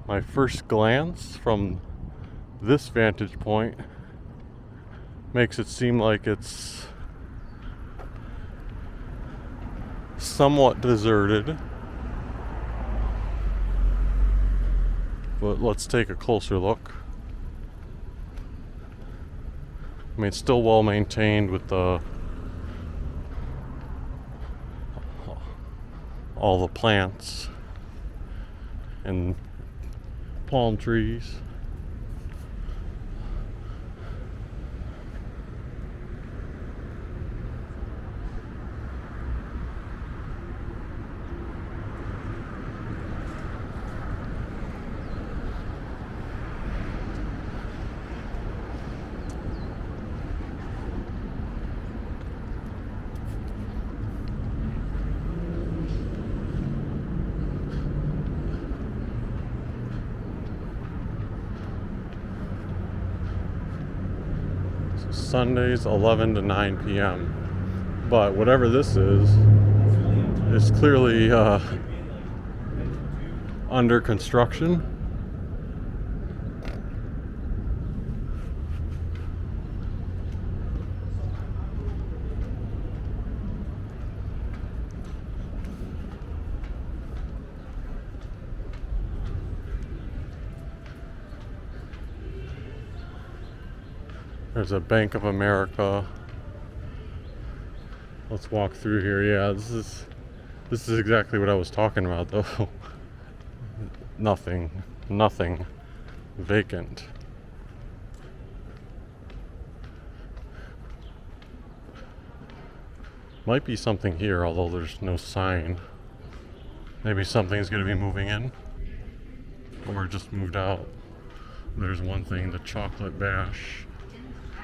My first glance from this vantage point makes it seem like it's somewhat deserted. But let's take a closer look. I mean, it's still well maintained with the all the plants and palm trees. Sundays 11 to 9 p.m. But whatever this is clearly under construction. There's a Bank of America. Let's walk through here. Yeah, this is exactly what I was talking about though. Nothing vacant. Might be something here, although there's no sign. Maybe something's gonna be moving in or just moved out. There's one thing, the chocolate bash.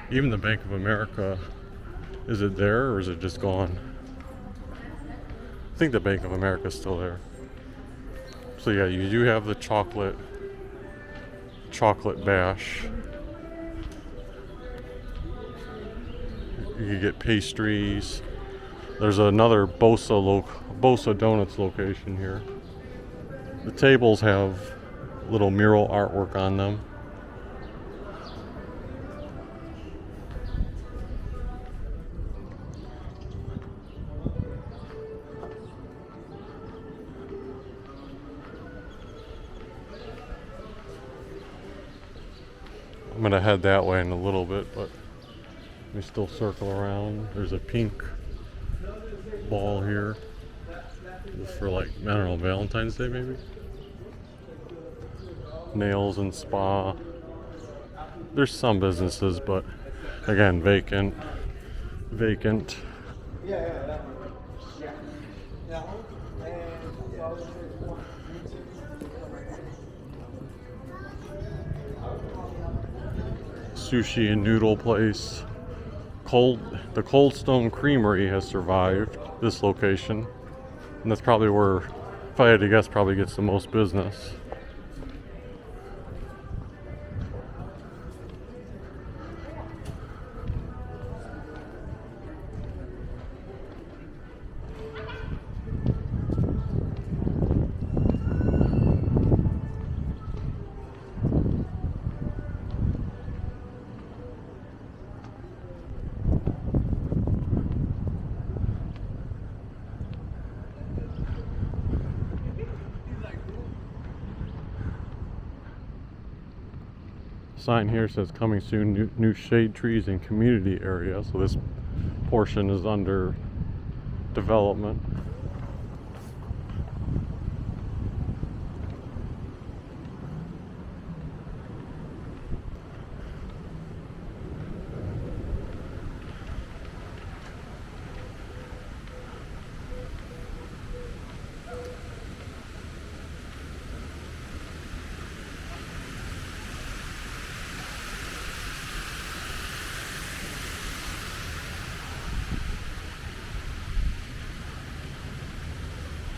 Even the Bank of America, is it there or is it just gone? I think the Bank of America is still there. So yeah, you do have the chocolate bash. You can get pastries. There's another Bosa Donuts location here. The tables have little mural artwork on them. I'm gonna head that way in a little bit, but let me still circle around. There's a pink ball here. This is for like, I don't know, Valentine's Day maybe? Nails and spa. There's some businesses, but again, vacant. Sushi and noodle place. The Cold Stone Creamery has survived this location, and that's probably where, if I had to guess, probably gets the most business. Sign here says coming soon, new shade trees and community area. So this portion is under development.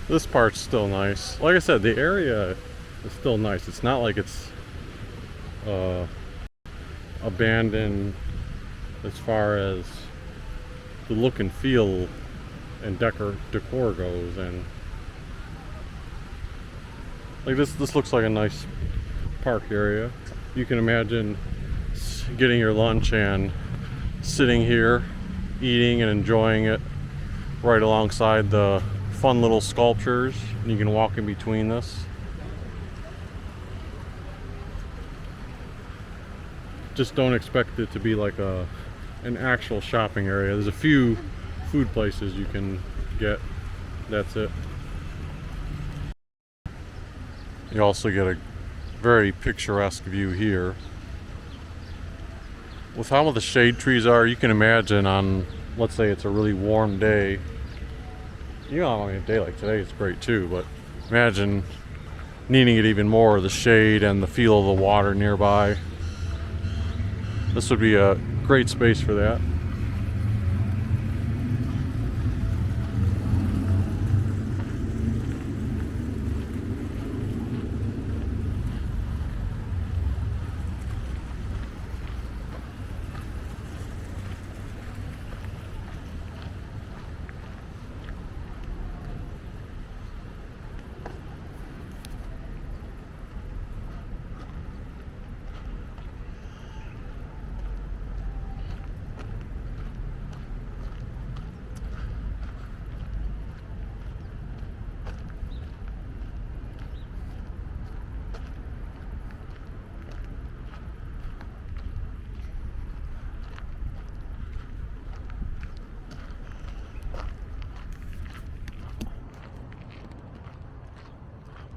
This part's still nice. Like I said, the area is still nice. It's not like it's abandoned as far as the look and feel and decor goes. And like this looks like a nice park area. You can imagine getting your lunch and sitting here, eating and enjoying it right alongside the fun little sculptures, and you can walk in between this. Just don't expect it to be like a an actual shopping area. There's a few food places you can get. That's it. You also get a very picturesque view here. With how the shade trees are, you can imagine on, let's say it's a really warm day. You know, I mean, a day like today is great too, but imagine needing it even more, the shade and the feel of the water nearby. This would be a great space for that.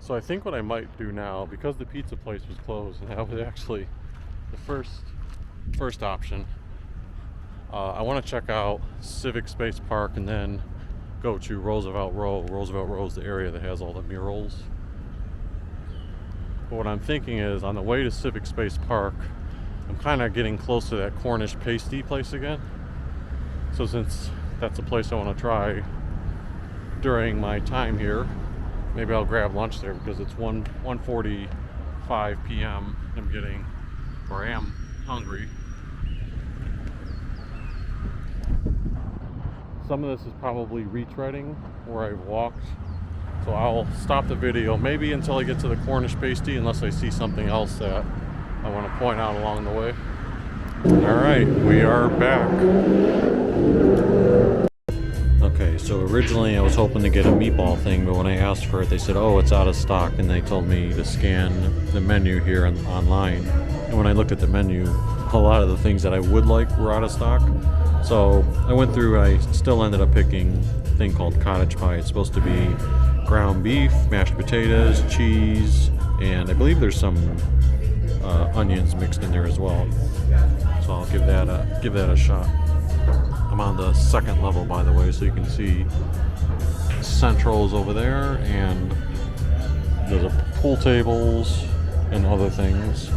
So I think what I might do now, because the pizza place was closed, and that was actually the first option, I want to check out Civic Space Park and then go to Roosevelt Row. Roosevelt Row is the area that has all the murals. But what I'm thinking is, on the way to Civic Space Park, I'm kind of getting close to that Cornish Pasty place again. So since that's a place I want to try during my time here, maybe I'll grab lunch there, because it's 1:45 p.m. I am hungry. Some of this is probably retreading where I've walked, so I'll stop the video maybe until I get to the Cornish Pasty, unless I see something else that I want to point out along the way. Alright, we are back. Okay, so originally I was hoping to get a meatball thing, but when I asked for it, they said, oh, it's out of stock, and they told me to scan the menu here online. And when I looked at the menu, a lot of the things that I would like were out of stock. So I went through, I still ended up picking a thing called cottage pie. It's supposed to be ground beef, mashed potatoes, cheese, and I believe there's some onions mixed in there as well. So I'll give that a shot. I'm on the second level, by the way, so you can see Central's over there, and there's a pool tables and other things.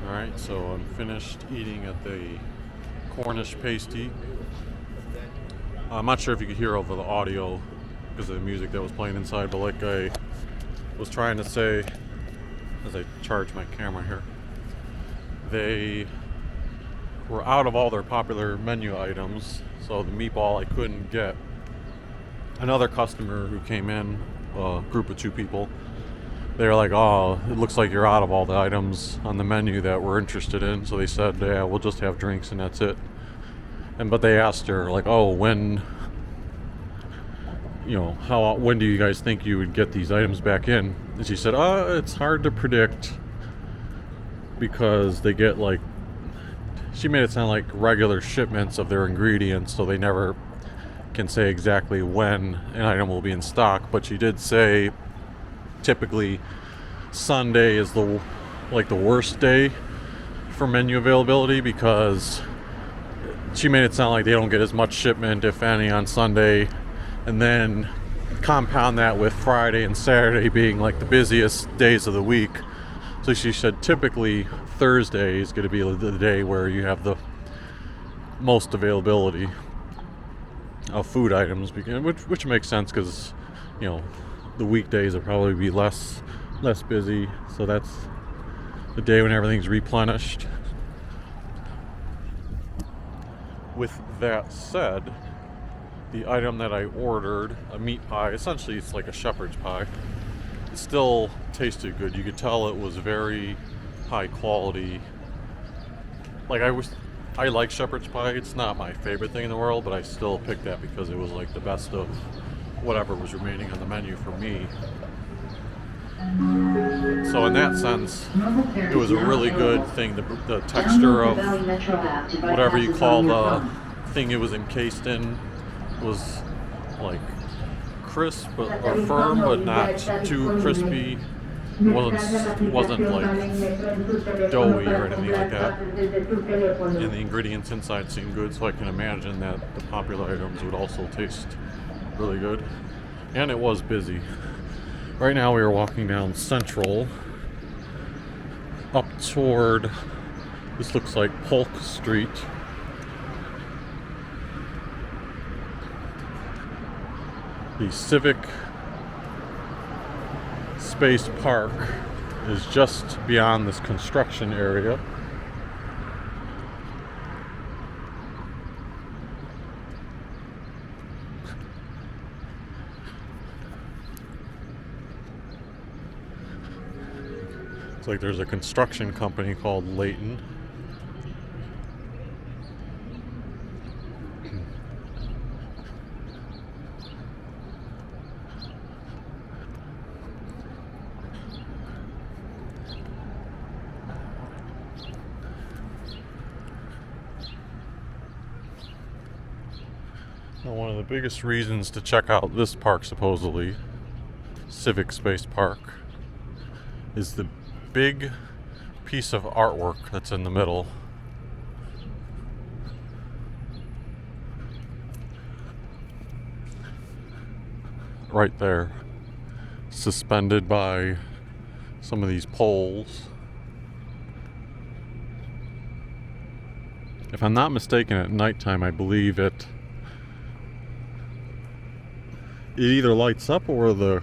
Alright, so I'm finished eating at the Cornish Pasty. I'm not sure if you could hear over the audio because of the music that was playing inside, but like I was trying to say as I charge my camera here, they were out of all their popular menu items, so the meatball I couldn't get. Another customer who came in, a group of 2 people, they were like, oh, it looks like you're out of all the items on the menu that we're interested in. So they said, yeah, we'll just have drinks and that's it. But they asked her, like, oh, when do you guys think you would get these items back in? And she said, it's hard to predict, because they get, like, she made it sound like regular shipments of their ingredients, so they never can say exactly when an item will be in stock. But she did say typically Sunday is the worst day for menu availability, because she made it sound like they don't get as much shipment, if any, on Sunday, and then compound that with Friday and Saturday being like the busiest days of the week. So she said typically Thursday is going to be the day where you have the most availability of food items, which makes sense, because the weekdays will probably be less busy, so that's the day when everything's replenished. With that said, the item that I ordered, a meat pie, essentially it's like a shepherd's pie, it still tasted good. You could tell it was very high quality. Like, I like shepherd's pie. It's not my favorite thing in the world, but I still picked that because it was like the best of whatever was remaining on the menu for me. So in that sense, it was a really good thing. The texture of whatever you call the thing it was encased in was like crisp or firm, but not too crispy. Wasn't like doughy or anything like that. And the ingredients inside seemed good, so I can imagine that the popular items would also taste really good. And it was busy. Right now we are walking down Central up toward, this looks like Polk Street. The Civic Space Park is just beyond this construction area. It's like there's a construction company called Layton. Now, one of the biggest reasons to check out this park, supposedly, Civic Space Park, is the big piece of artwork that's in the middle. Right there, suspended by some of these poles. If I'm not mistaken, at nighttime, I believe it either lights up or the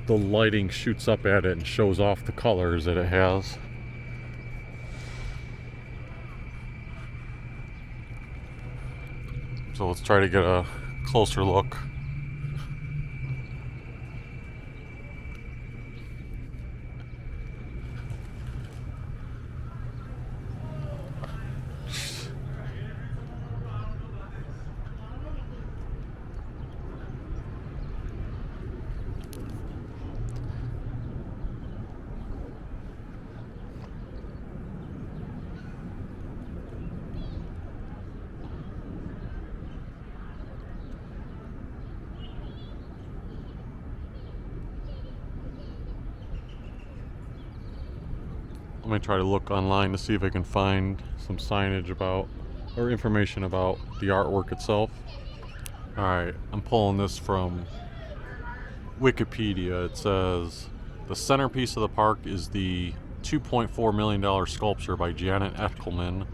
lighting shoots up at it and shows off the colors that it has. So let's try to get a closer look. Let me try to look online to see if I can find some signage about, or information about the artwork itself. Alright, I'm pulling this from Wikipedia. It says, the centerpiece of the park is the $2.4 million sculpture by Janet Eckelman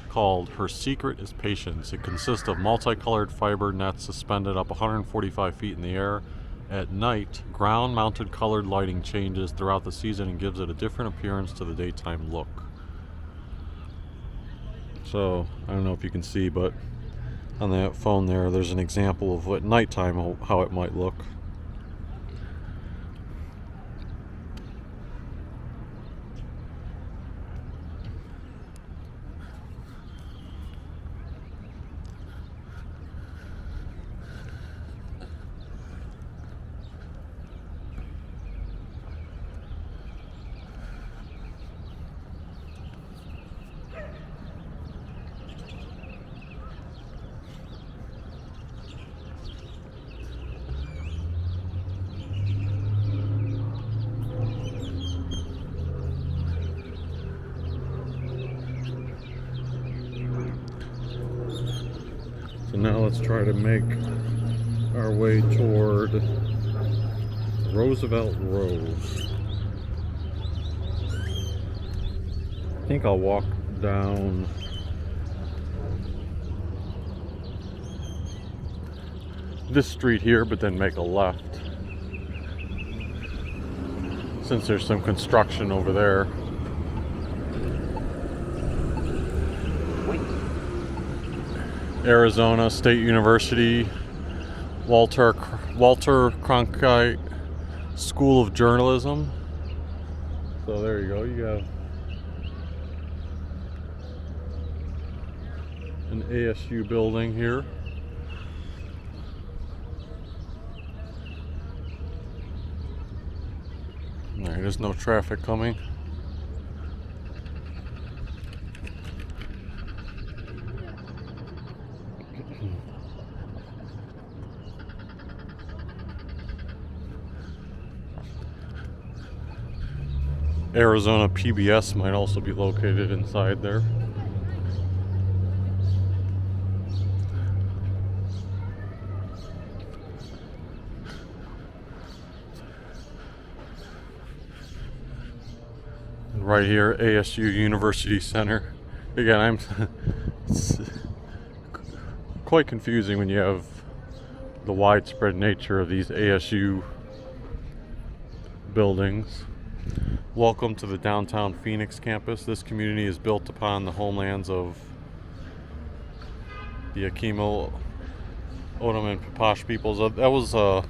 called Her Secret is Patience. It consists of multicolored fiber nets suspended up 145 feet in the air. At night, ground-mounted colored lighting changes throughout the season and gives it a different appearance to the daytime look. So, I don't know if you can see, but on that phone there's an example of what nighttime, how it might look. So now let's try to make our way toward Roosevelt Row. I think I'll walk down this street here, but then make a left, since there's some construction over there. Arizona State University, Walter Cronkite School of Journalism. So there you go. You have an ASU building here. All right, There's no traffic coming. Arizona PBS might also be located inside there. And right here, ASU University Center. Again, it's quite confusing when you have the widespread nature of these ASU buildings. Welcome to the downtown Phoenix campus. This community is built upon the homelands of the Yakimo, Odom, and Papash peoples. That was the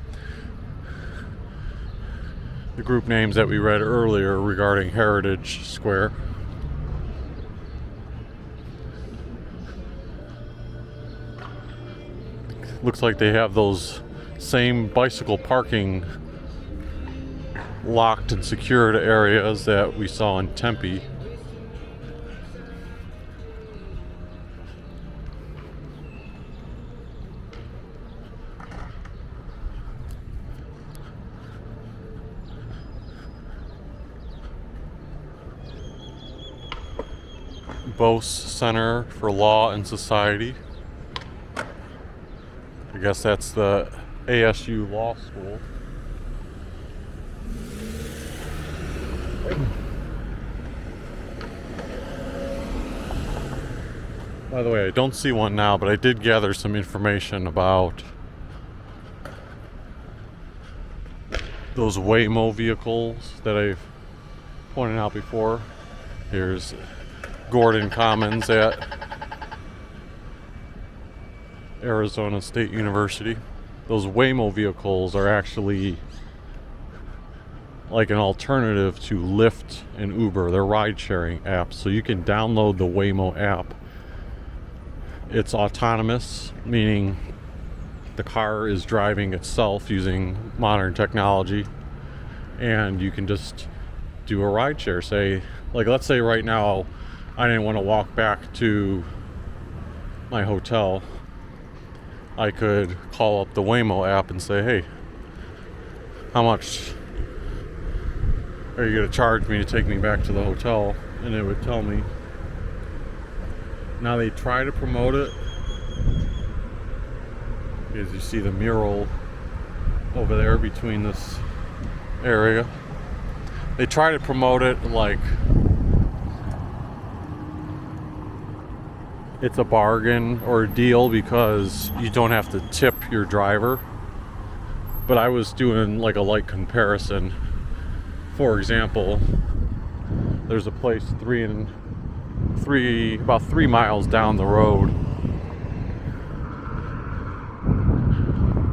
group names that we read earlier regarding Heritage Square. Looks like they have those same bicycle parking locked and secured areas that we saw in Tempe. Bose Center for Law and Society. I guess that's the ASU Law School. By the way, I don't see one now, but I did gather some information about those Waymo vehicles that I've pointed out before. Here's Gordon Commons at Arizona State University. Those Waymo vehicles are actually like an alternative to Lyft and Uber. They're ride-sharing apps, so you can download the Waymo app. It's autonomous, meaning the car is driving itself using modern technology, and you can just do a ride share. Say, like, let's say right now I didn't want to walk back to my hotel. I could call up the Waymo app and say, hey, how much are you going to charge me to take me back to the hotel? And it would tell me. Now they try to promote it, as you see the mural over there between this area. They try to promote it like it's a bargain or a deal because you don't have to tip your driver. But I was doing like a light comparison. For example, there's a place about 3 miles down the road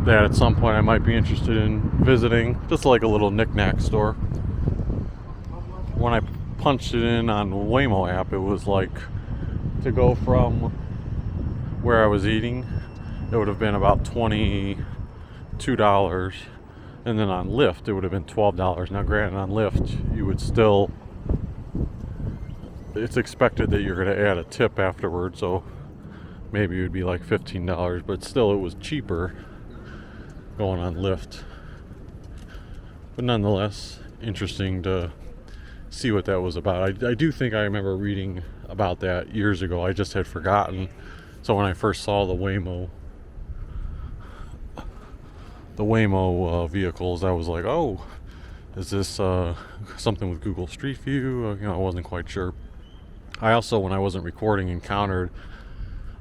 that at some point I might be interested in visiting, just like a little knick-knack store. When I punched it in on the Waymo app, it was like, to go from where I was eating, it would have been about $22, and then on Lyft it would have been $12. Now granted, on Lyft you would still, it's expected that you're going to add a tip afterwards, so maybe it would be like $15, but still it was cheaper going on Lyft. But nonetheless, interesting to see what that was about. I do think I remember reading about that years ago. I just had forgotten. So when I first saw the Waymo vehicles, I was like, oh, is this something with Google Street View? I wasn't quite sure. I also, when I wasn't recording, encountered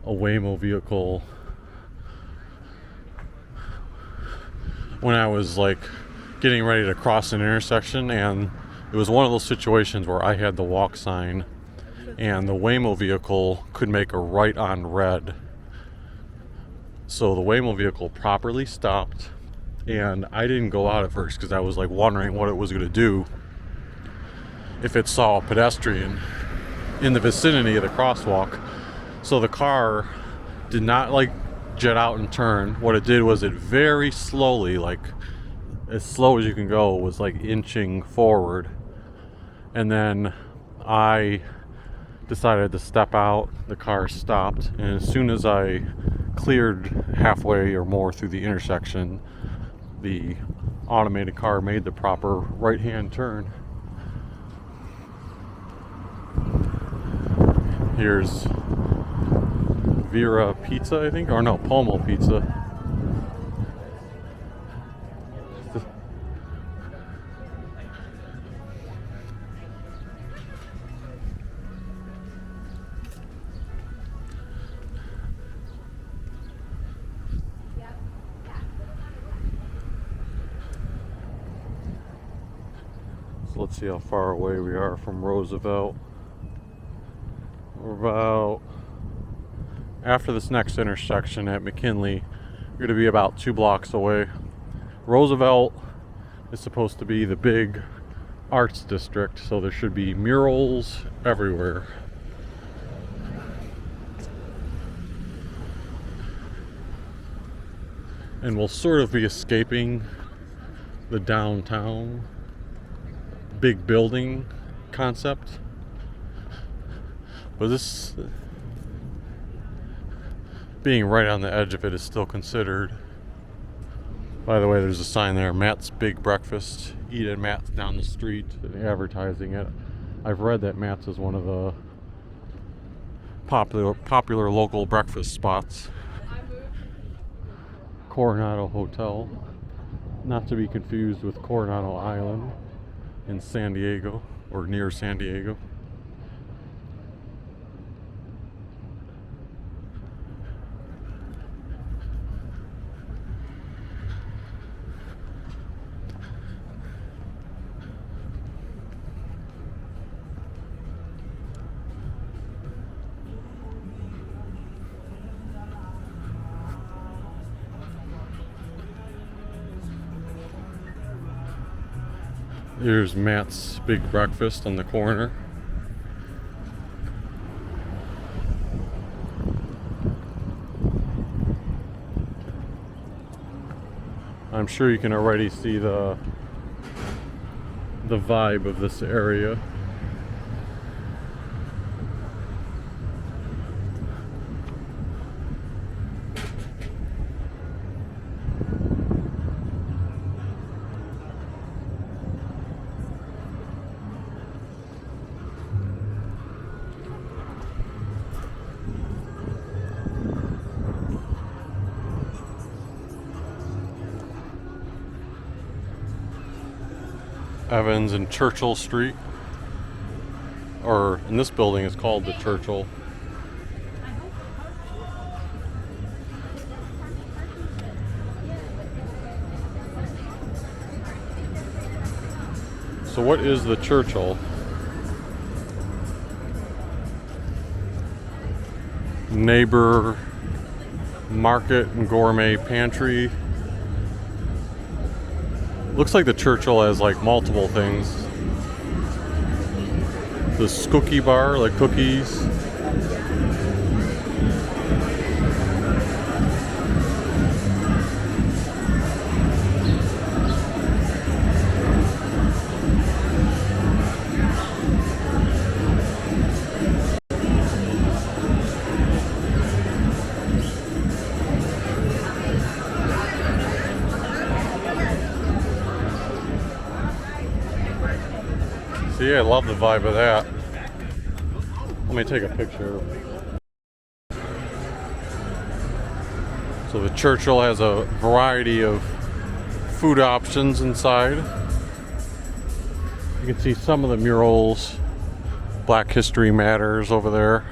a Waymo vehicle when I was like getting ready to cross an intersection, and it was one of those situations where I had the walk sign and the Waymo vehicle could make a right on red. So the Waymo vehicle properly stopped, and I didn't go out at first because I was like wondering what it was going to do if it saw a pedestrian in the vicinity of the crosswalk. So the car did not like jet out and turn. What it did was it very slowly, like as slow as you can go, was like inching forward And then I decided to step out. The car stopped, and as soon as I cleared halfway or more through the intersection, the automated car made the proper right-hand turn. Here's Vera Pizza, I think, or no, Pomo Pizza. So let's see how far away we are from Roosevelt. We're about, after this next intersection at McKinley, we're going to be about 2 blocks away. Roosevelt is supposed to be the big arts district, so there should be murals everywhere. And we'll sort of be escaping the downtown big building concept. But this, being right on the edge of it, is still considered. By the way, there's a sign there, Matt's Big Breakfast. Eat at Matt's down the street, advertising it. I've read that Matt's is one of the popular local breakfast spots. Coronado Hotel, not to be confused with Coronado Island in San Diego, or near San Diego. Here's Matt's Big Breakfast on the corner. I'm sure you can already see the vibe of this area. Evans and Churchill Street, or in this building it's called the Churchill. So what is the Churchill? Neighbor Market and Gourmet Pantry. Looks like the Churchill has like multiple things. The Skookie Bar, like cookies. See, I love the vibe of that. Let me take a picture. So the Churchill has a variety of food options inside. You can see some of the murals. Black History Matters over there.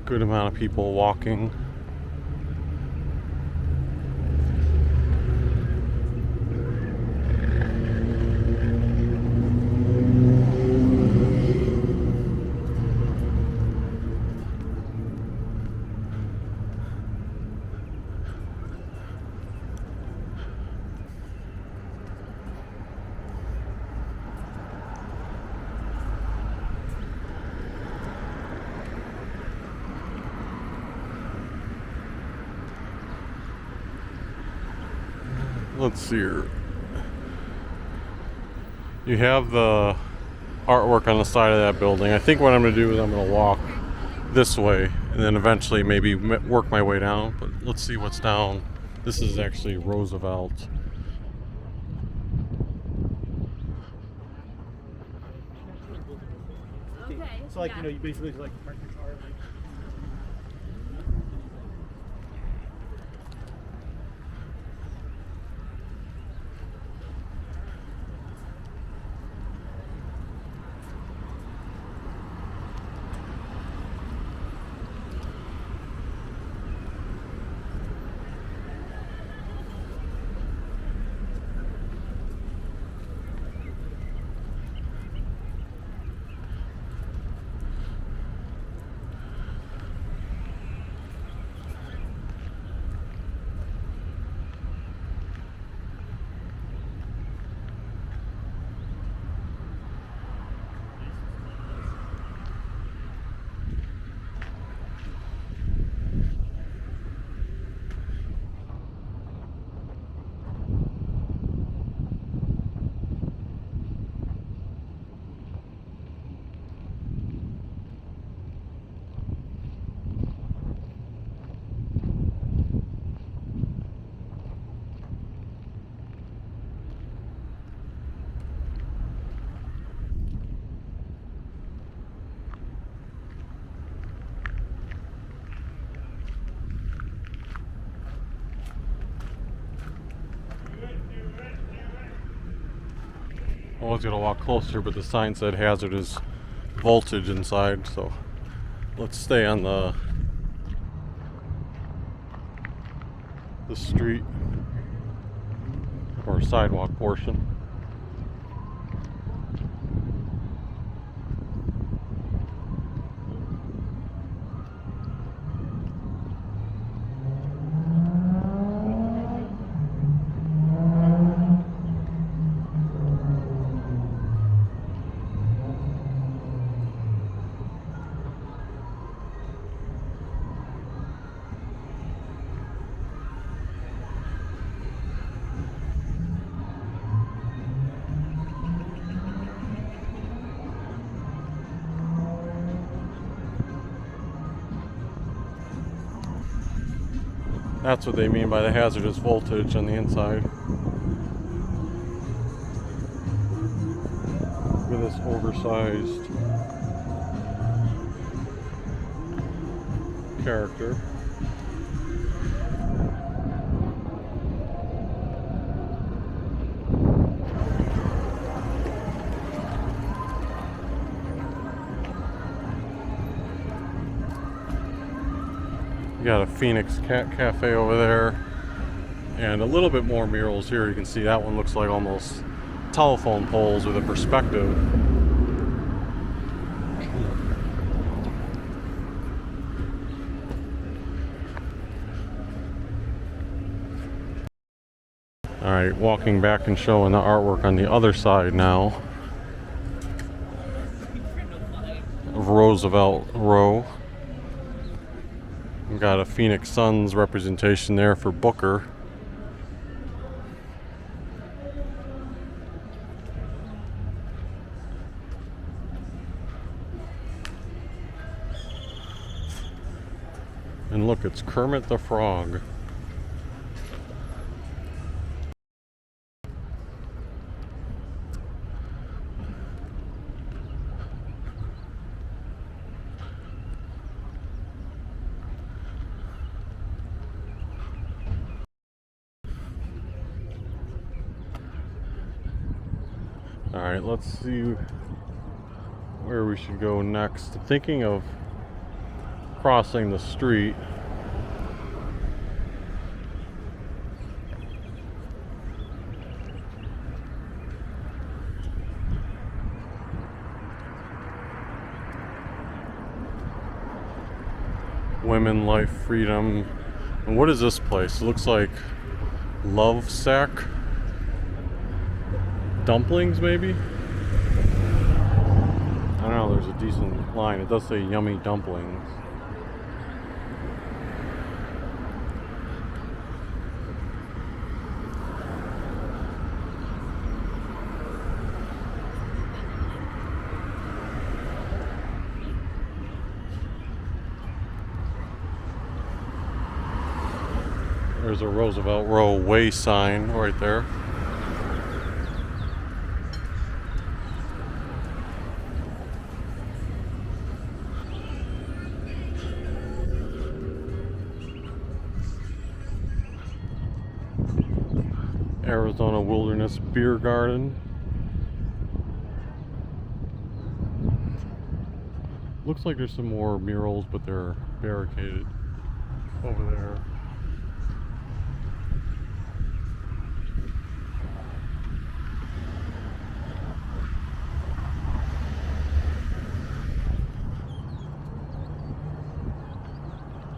Good amount of people walking. let's see here. You have the artwork on the side of that building. I think what I'm going to do is I'm going to walk this way and then eventually maybe work my way down. But let's see what's down. This is actually Roosevelt. Okay. So like, you know, you basically like park your car like I was going to walk closer, but the sign said hazardous voltage inside, so let's stay on the street or sidewalk portion. That's what they mean by the hazardous voltage on the inside. Look at this oversized character. You got a Phoenix Cat Cafe over there, and a little bit more murals here. You can see that one looks like almost telephone poles with a perspective. All right, walking back and showing the artwork on the other side now of Roosevelt Row. We've got a Phoenix Suns representation there for Booker. And look, it's Kermit the Frog. Alright, let's see where we should go next. Thinking of crossing the street. Women, life, freedom. And what is this place? It looks like Love Sack dumplings, maybe? I don't know, there's a decent line. It does say yummy dumplings. There's a Roosevelt Row Way sign right there. Arizona Wilderness Beer Garden. Looks like there's some more murals, but they're barricaded over there.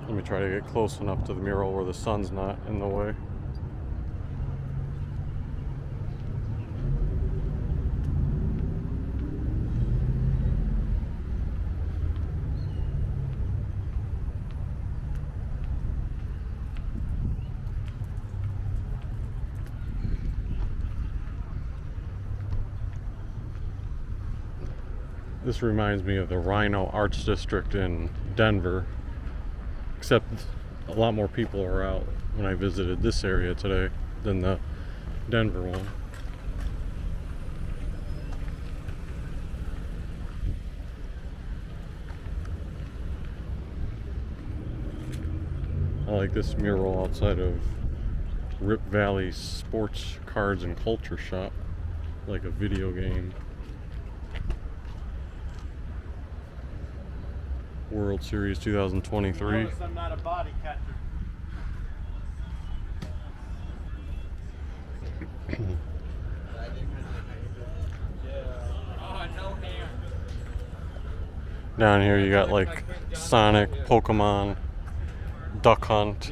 Let me try to get close enough to the mural where the sun's not in the way. This reminds me of the Rhino Arts District in Denver, except a lot more people are out when I visited this area today than the Denver one. I like this mural outside of Rip Valley Sports Cards and Culture Shop, like a video game. World Series 2023. Notice I'm not a body catcher. Down here you got like Sonic, Pokemon, Duck Hunt.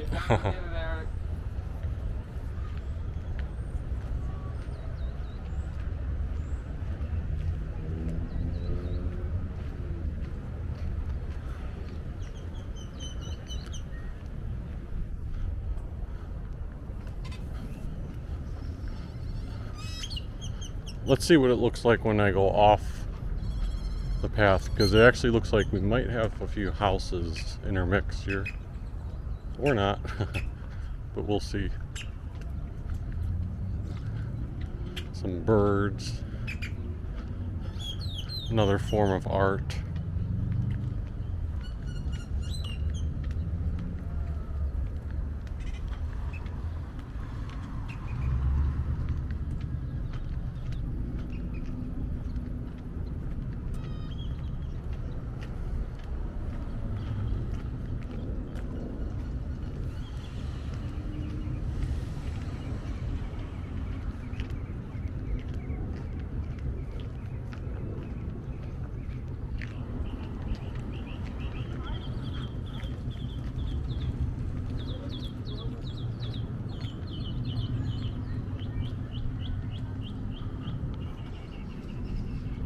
Let's see what it looks like when I go off the path, because it actually looks like we might have a few houses intermixed here. Or not, but we'll see. Some birds. Another form of art.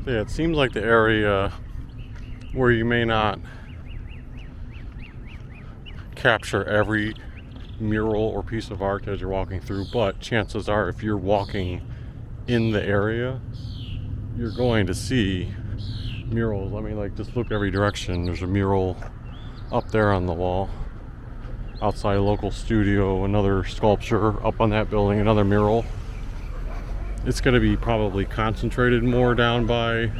Yeah, it seems like the area where you may not capture every mural or piece of art as you're walking through, but chances are if you're walking in the area, you're going to see murals. I mean, like, just look every direction. There's a mural up there on the wall. Outside a local studio, another sculpture up on that building, another mural. It's going to be probably concentrated more down by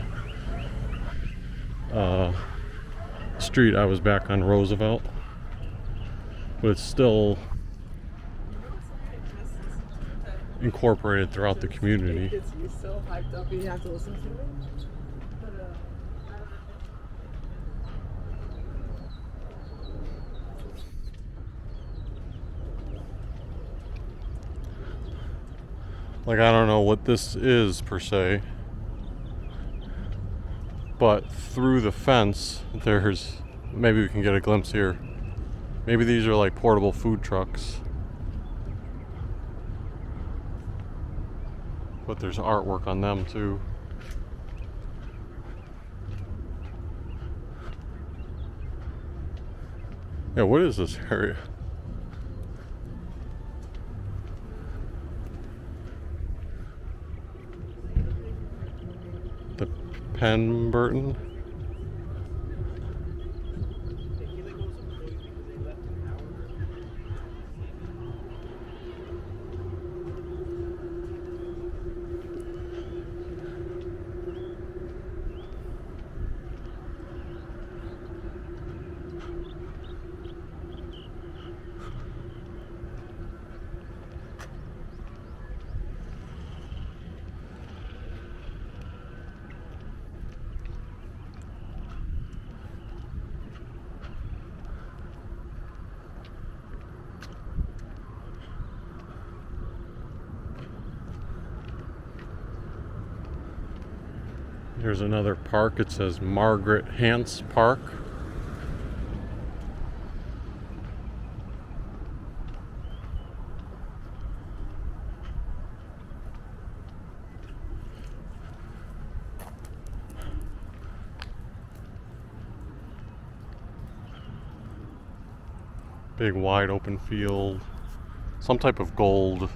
street I was back on Roosevelt, but it's still incorporated throughout the community. It gets me so hyped up, you have to listen to it. Like, I don't know what this is per se, but through the fence there's, maybe we can get a glimpse here. Maybe these are like portable food trucks, but there's artwork on them too. Yeah, what is this area? The Penburton? Here's another park. It says Margaret Hance Park. Big wide open field. Some type of gold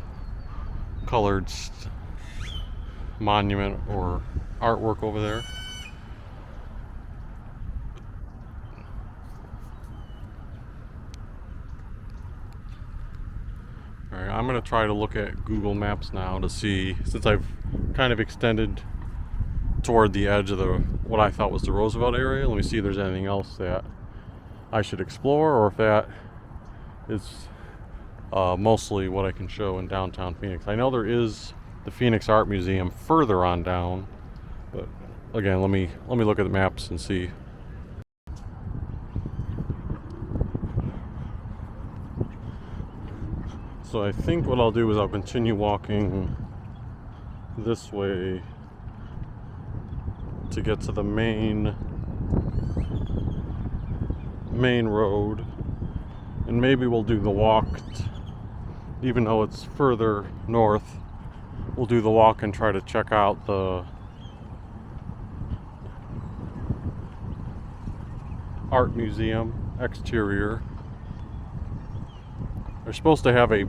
colored monument or artwork over there. Alright, I'm going to try to look at Google Maps now to see, since I've kind of extended toward the edge of the what I thought was the Roosevelt area. Let me see if there's anything else that I should explore, or if that is mostly what I can show in downtown Phoenix. I know there is the Phoenix Art Museum further on down, but again, let me look at the maps and see. So I think what I'll do is I'll continue walking this way to get to the main road, and maybe we'll do the walk, even though it's further north. We'll do the walk and try to check out the art museum exterior. They're supposed to have a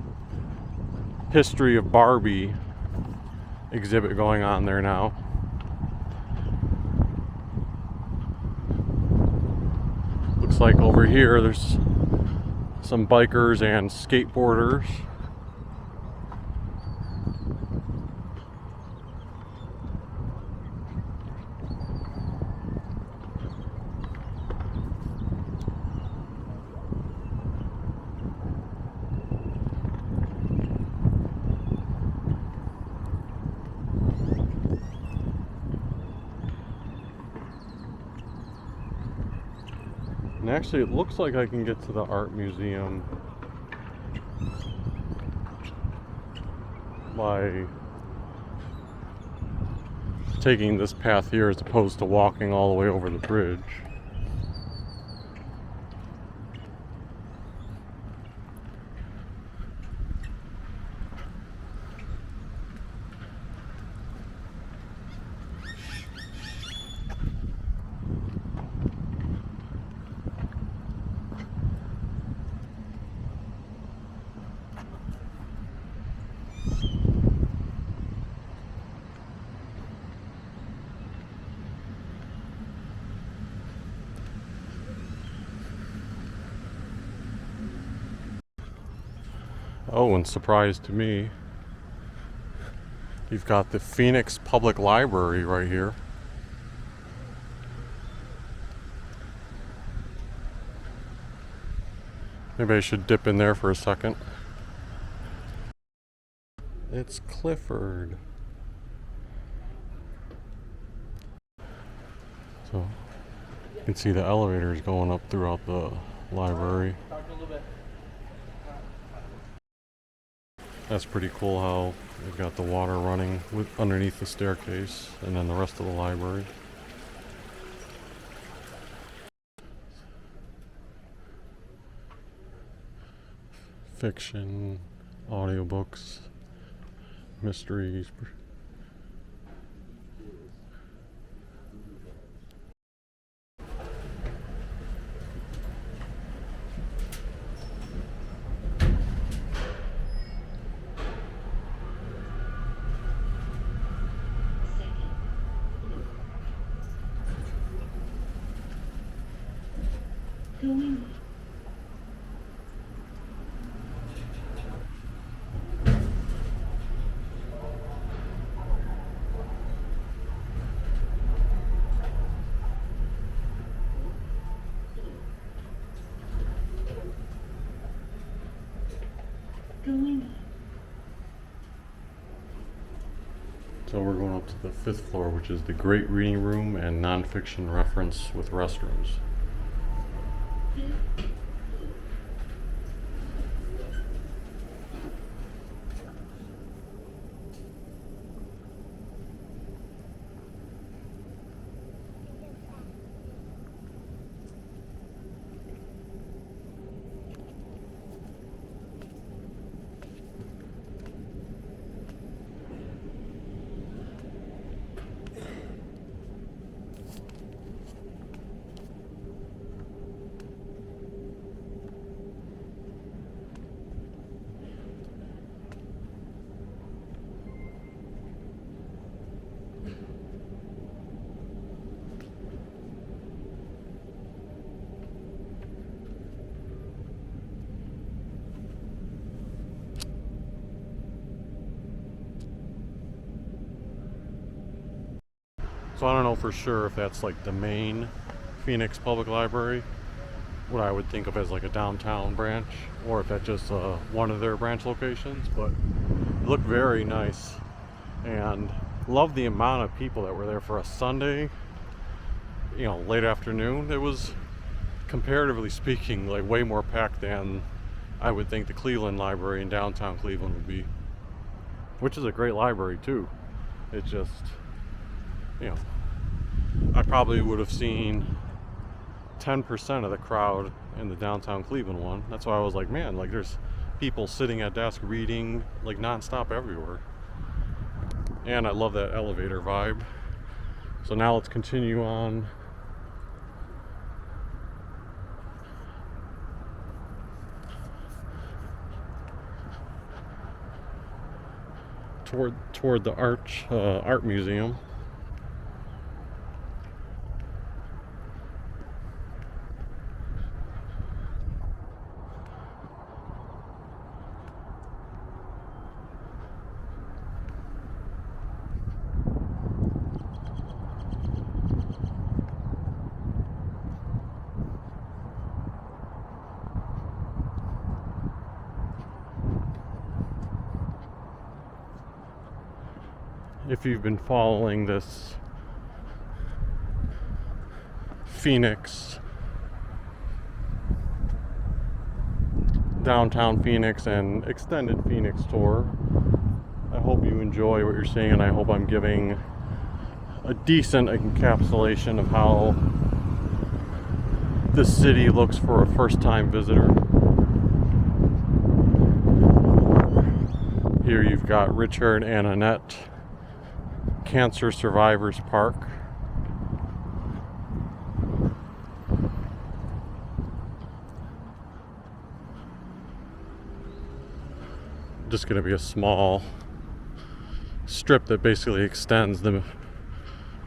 history of Barbie exhibit going on there now. Looks like over here there's some bikers and skateboarders. And actually, it looks like I can get to the art museum by taking this path here as opposed to walking all the way over the bridge. Oh, and surprise to me, you've got the Phoenix Public Library right here. Maybe I should dip in there for a second. It's Clifford. So you can see the elevators going up throughout the library. That's pretty cool how they've got the water running underneath the staircase and then the rest of the library. Fiction, audiobooks, mysteries. So we're going up to the 5th floor, which is the Great Reading Room and Nonfiction Reference with restrooms. So I don't know for sure if that's like the main Phoenix Public Library, what I would think of as like a downtown branch, or if that's just one of their branch locations, but it looked very nice. And love the amount of people that were there for a Sunday, you know, late afternoon. It was, comparatively speaking, like way more packed than I would think the Cleveland Library in downtown Cleveland would be, which is a great library too. It's just, you know, I probably would have seen 10% of the crowd in the downtown Cleveland one. That's why I was like, man, like there's people sitting at desk reading like nonstop everywhere. And I love that elevator vibe. So now let's continue on toward the art museum. If you've been following this Phoenix, downtown Phoenix and extended Phoenix tour, I hope you enjoy what you're seeing, and I hope I'm giving a decent encapsulation of how this city looks for a first-time visitor. Here you've got Richard and Annette Cancer Survivors Park. Just going to be a small strip that basically extends the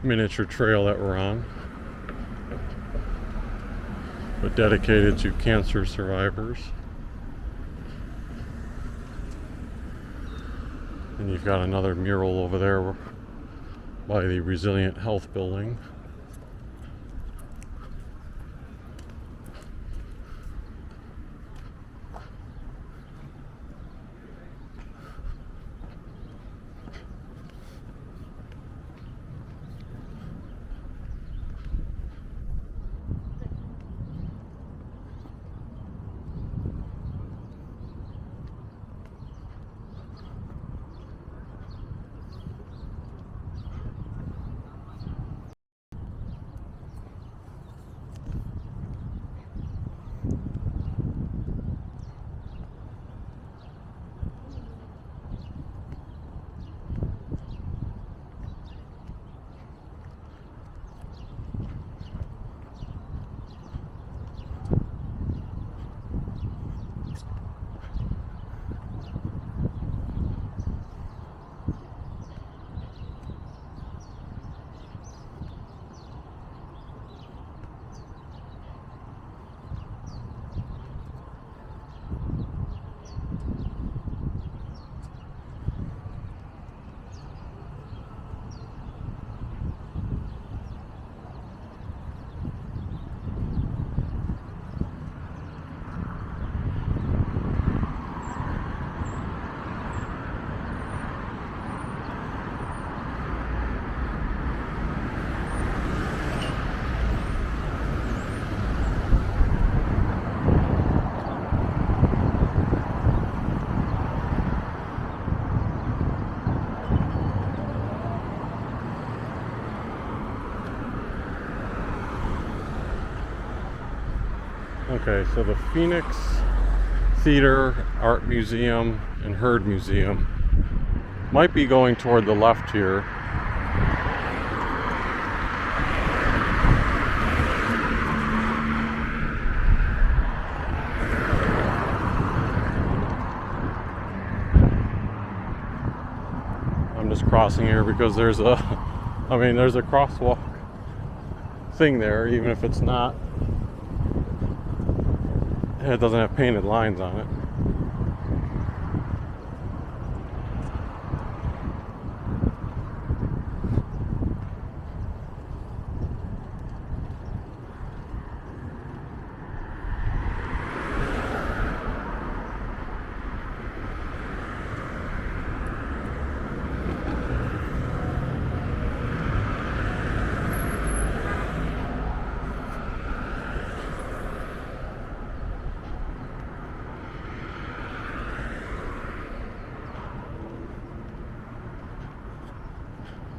miniature trail that we're on, but dedicated to cancer survivors. And you've got another mural over there by the Resilient Health Building. Okay, so the Phoenix Theater, Art Museum, and Heard Museum might be going toward the left here. I'm just crossing here because there's a crosswalk thing there, even if it's not. It doesn't have painted lines on it.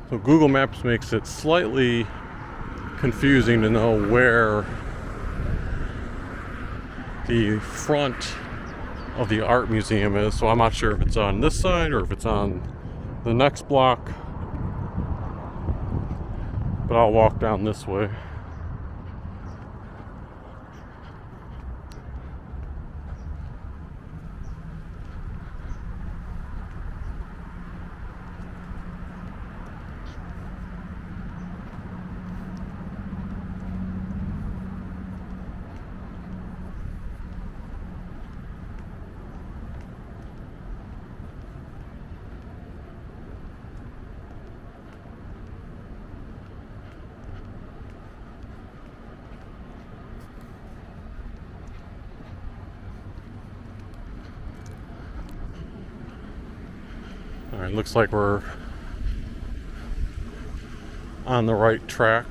So Google Maps makes it slightly confusing to know where the front of the art museum is, so I'm not sure if it's on this side or if it's on the next block, but I'll walk down this way. Alright, looks like we're on the right track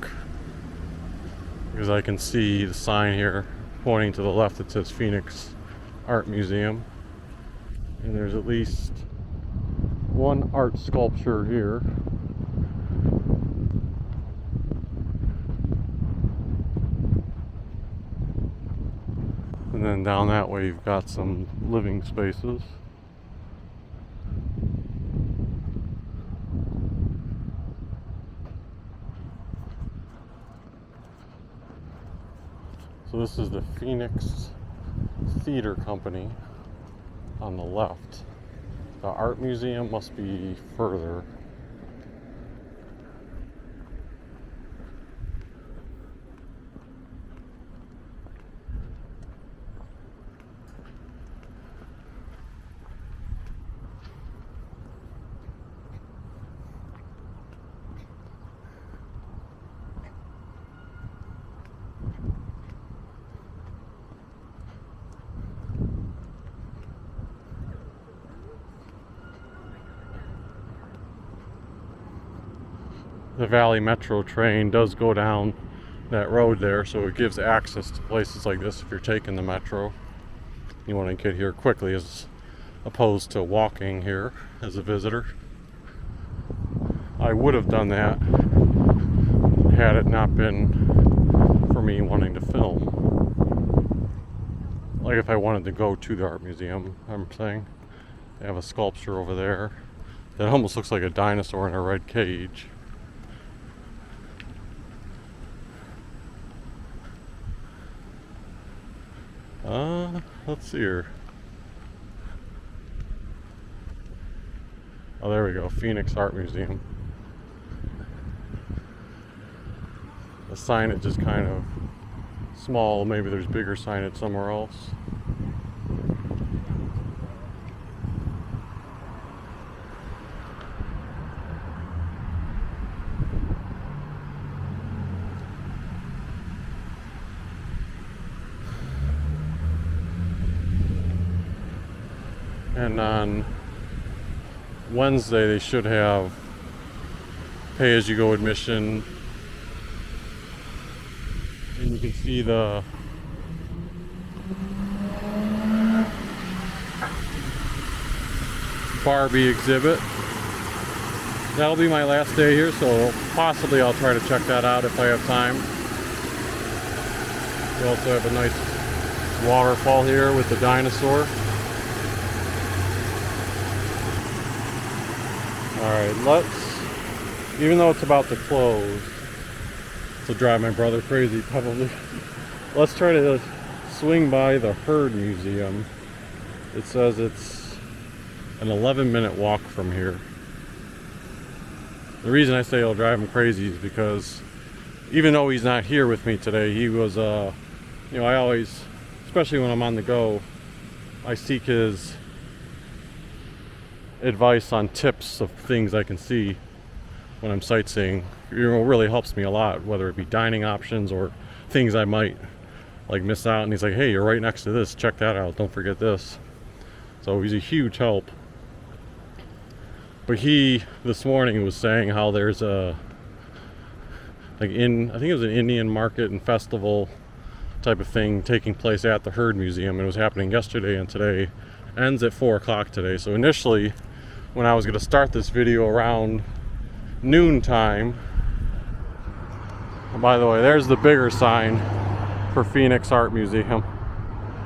because I can see the sign here pointing to the left that says Phoenix Art Museum, and there's at least one art sculpture here. And then down that way you've got some living spaces. So this is the Phoenix Theater Company on the left. The art museum must be further. The Valley Metro train does go down that road there, so it gives access to places like this if you're taking the metro. You want to get here quickly as opposed to walking here as a visitor. I would have done that had it not been for me wanting to film. Like if I wanted to go to the art museum, I'm saying. They have a sculpture over there that almost looks like a dinosaur in a red cage. Let's see here. Oh, there we go. Phoenix Art Museum. The signage is kind of small. Maybe there's bigger signage somewhere else. And on Wednesday they should have pay-as-you-go admission, and you can see the Barbie exhibit. That'll be my last day here, so possibly I'll try to check that out if I have time. We also have a nice waterfall here with the dinosaur. Alright, even though it's about to close, to drive my brother crazy probably, let's try to swing by the Herd Museum. It says it's an 11-minute walk from here. The reason I say it'll drive him crazy is because even though he's not here with me today, he was, I always, especially when I'm on the go, I seek his advice on tips of things I can see when I'm sightseeing. It really helps me a lot, whether it be dining options or things I might like miss out. And he's like, hey, you're right next to this, check that out, don't forget this. So he's a huge help. But he this morning was saying how there's a I think it was an Indian market and festival type of thing taking place at the Herd Museum. It was happening yesterday and today. Ends at 4 o'clock today. So initially when I was going to start this video around noontime. By the way, there's the bigger sign for Phoenix Art Museum.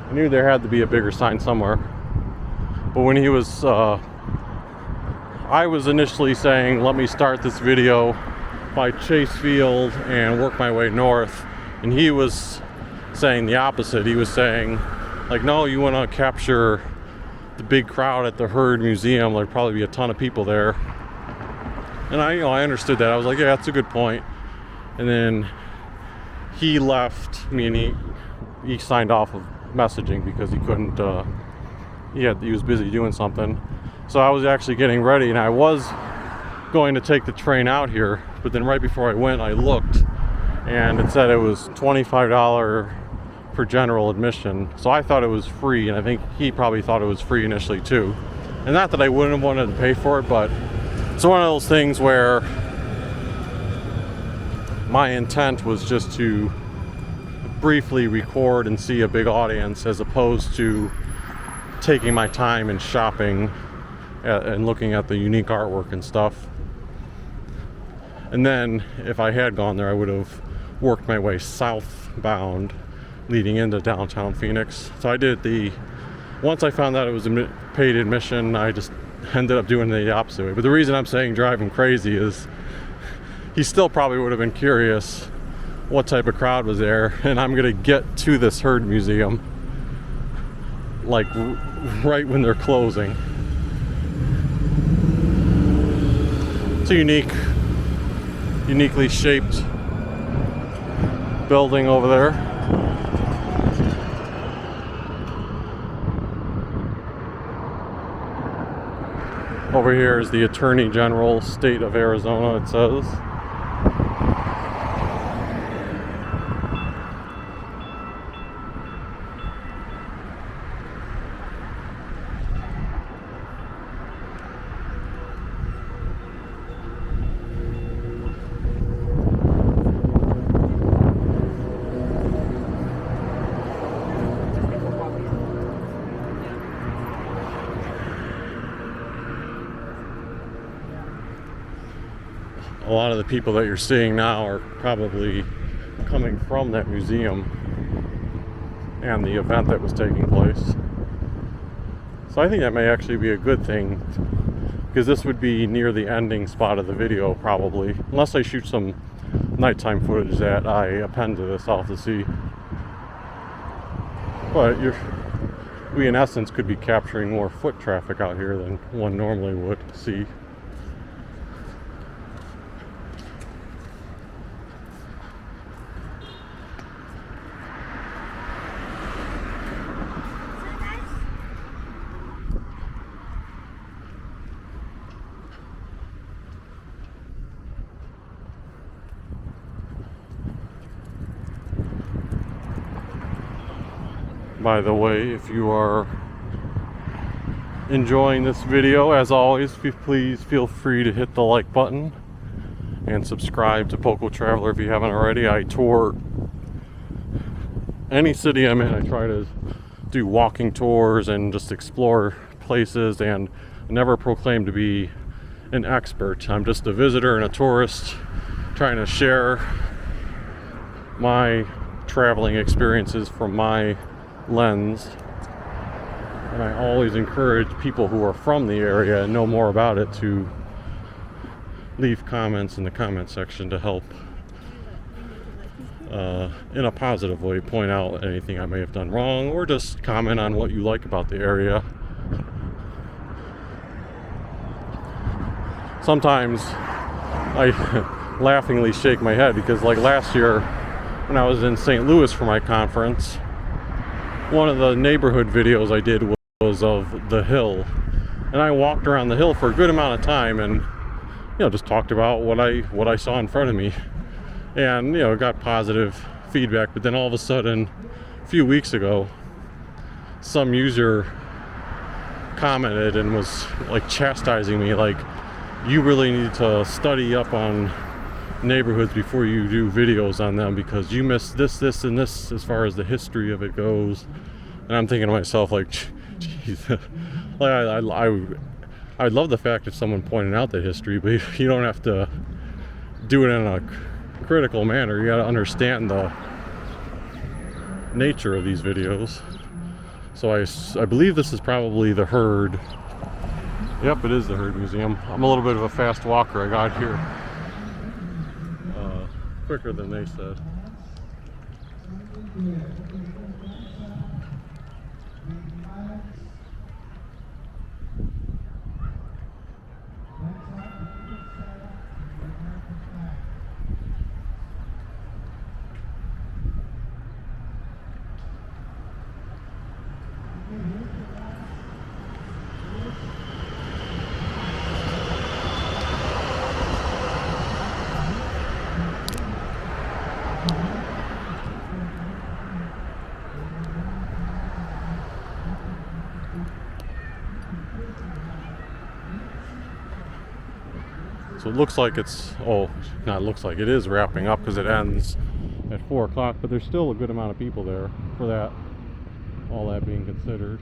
I knew there had to be a bigger sign somewhere. But when he was, I was initially saying, let me start this video by Chase Field and work my way north. And he was saying the opposite. He was saying, like, no, you want to capture the big crowd at the Heard Museum. There'd probably be a ton of people there. And I understood that. I was like, yeah, that's a good point. And then he left me, and he signed off of messaging because he couldn't. He was busy doing something. So I was actually getting ready, and I was going to take the train out here. But then right before I went, I looked, and it said it was $25 for general admission. So I thought it was free, and I think he probably thought it was free initially too. And not that I wouldn't have wanted to pay for it, but it's one of those things where my intent was just to briefly record and see a big audience, as opposed to taking my time and shopping and looking at the unique artwork and stuff. And then if I had gone there, I would have worked my way southbound leading into downtown Phoenix. So I did once I found out it was a paid admission, I just ended up doing the opposite way. But the reason I'm saying drive him crazy is he still probably would have been curious what type of crowd was there, and I'm gonna get to this Heard Museum like right when they're closing. It's a uniquely shaped building over there. Over here is the Attorney General, State of Arizona, it says. A lot of the people that you're seeing now are probably coming from that museum and the event that was taking place. So I think that may actually be a good thing, because this would be near the ending spot of the video probably, unless I shoot some nighttime footage that I append to this, I'll have to see. But we in essence could be capturing more foot traffic out here than one normally would see. By the way, if you are enjoying this video, as always, please feel free to hit the like button and subscribe to Poco Traveler if you haven't already. I tour any city I'm in. I try to do walking tours and just explore places, and never proclaim to be an expert. I'm just a visitor and a tourist trying to share my traveling experiences from my lens. And I always encourage people who are from the area and know more about it to leave comments in the comment section to help in a positive way point out anything I may have done wrong, or just comment on what you like about the area. Sometimes I laughingly shake my head because, like last year when I was in St. Louis for my conference, one of the neighborhood videos I did was of the hill, and I walked around the hill for a good amount of time and just talked about what I saw in front of me, and got positive feedback. But then all of a sudden, a few weeks ago, some user commented and was like chastising me, like, you really need to study up on neighborhoods before you do videos on them, because you missed this, and this as far as the history of it goes. And I'm thinking to myself, like, geez, like I'd love the fact if someone pointed out the history, but you don't have to do it in a critical manner. You got to understand the nature of these videos. So I believe this is probably the Herd. Yep, it is the Herd Museum. I'm a little bit of a fast walker. I got here quicker than they said. So it looks like it's, oh, not looks like, it is wrapping up because it ends at 4 o'clock, but there's still a good amount of people there for that, all that being considered.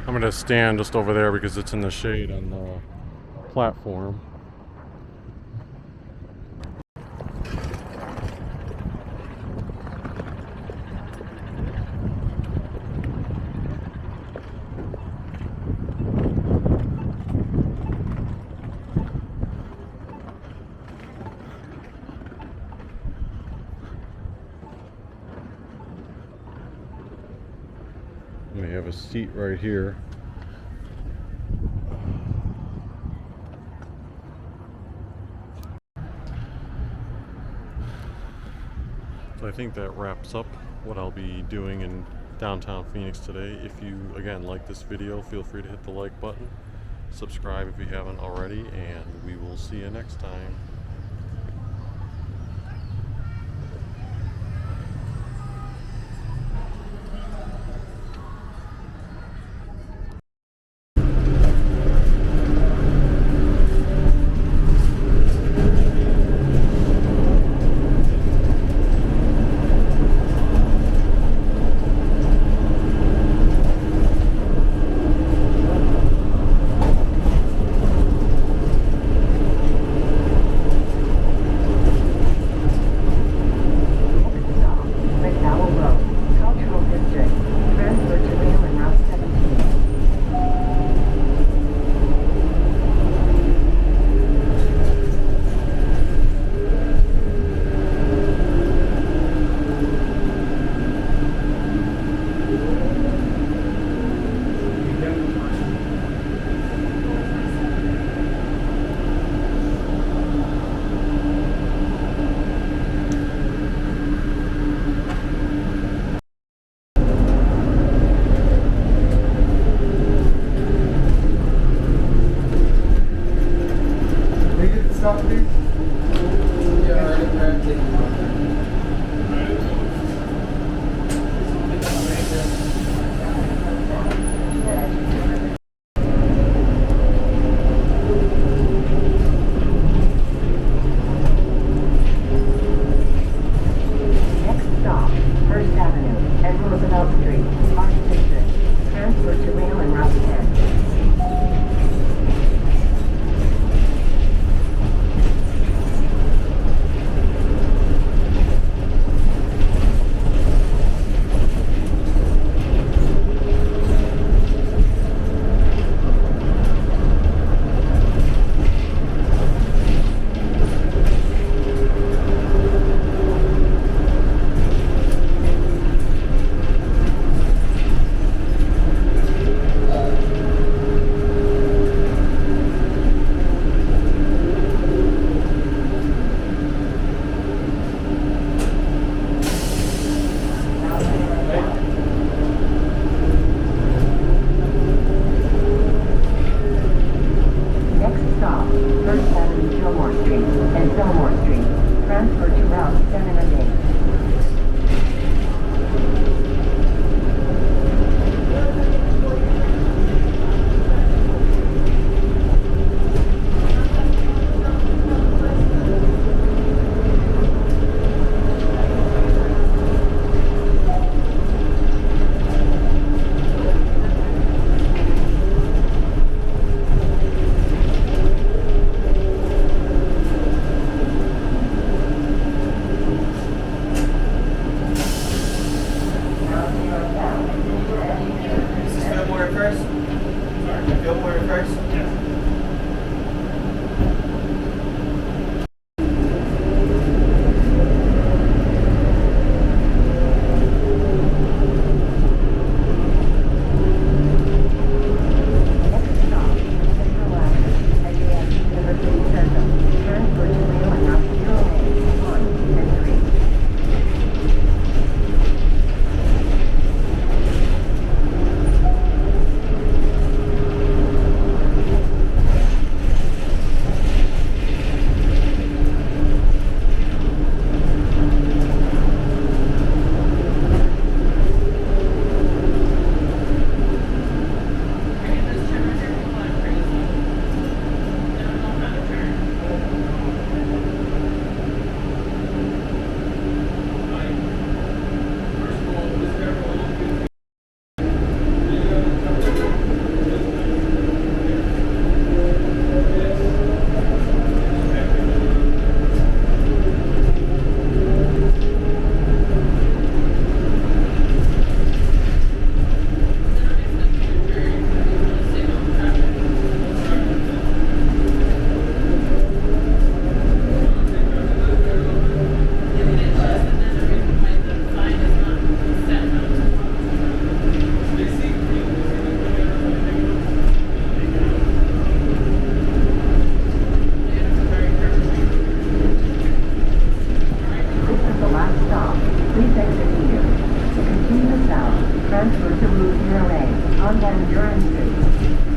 I'm going to stand just over there because it's in the shade on the platform. We have a seat right here. So I think that wraps up what I'll be doing in downtown Phoenix today. If you, again, like this video, feel free to hit the like button. Subscribe if you haven't already, and we will see you next time. and Fillmore Street. Transfer to Route 7 and 8. This is Fillmore first? Sorry, Fillmore first? Yes. Next stop, Central Avenue, ADS University Circle. Transfer to rail and route 08, 1, and 3. This is the last stop. Please exit here. To continue south, transfer to Route 08 on Van Buren Street.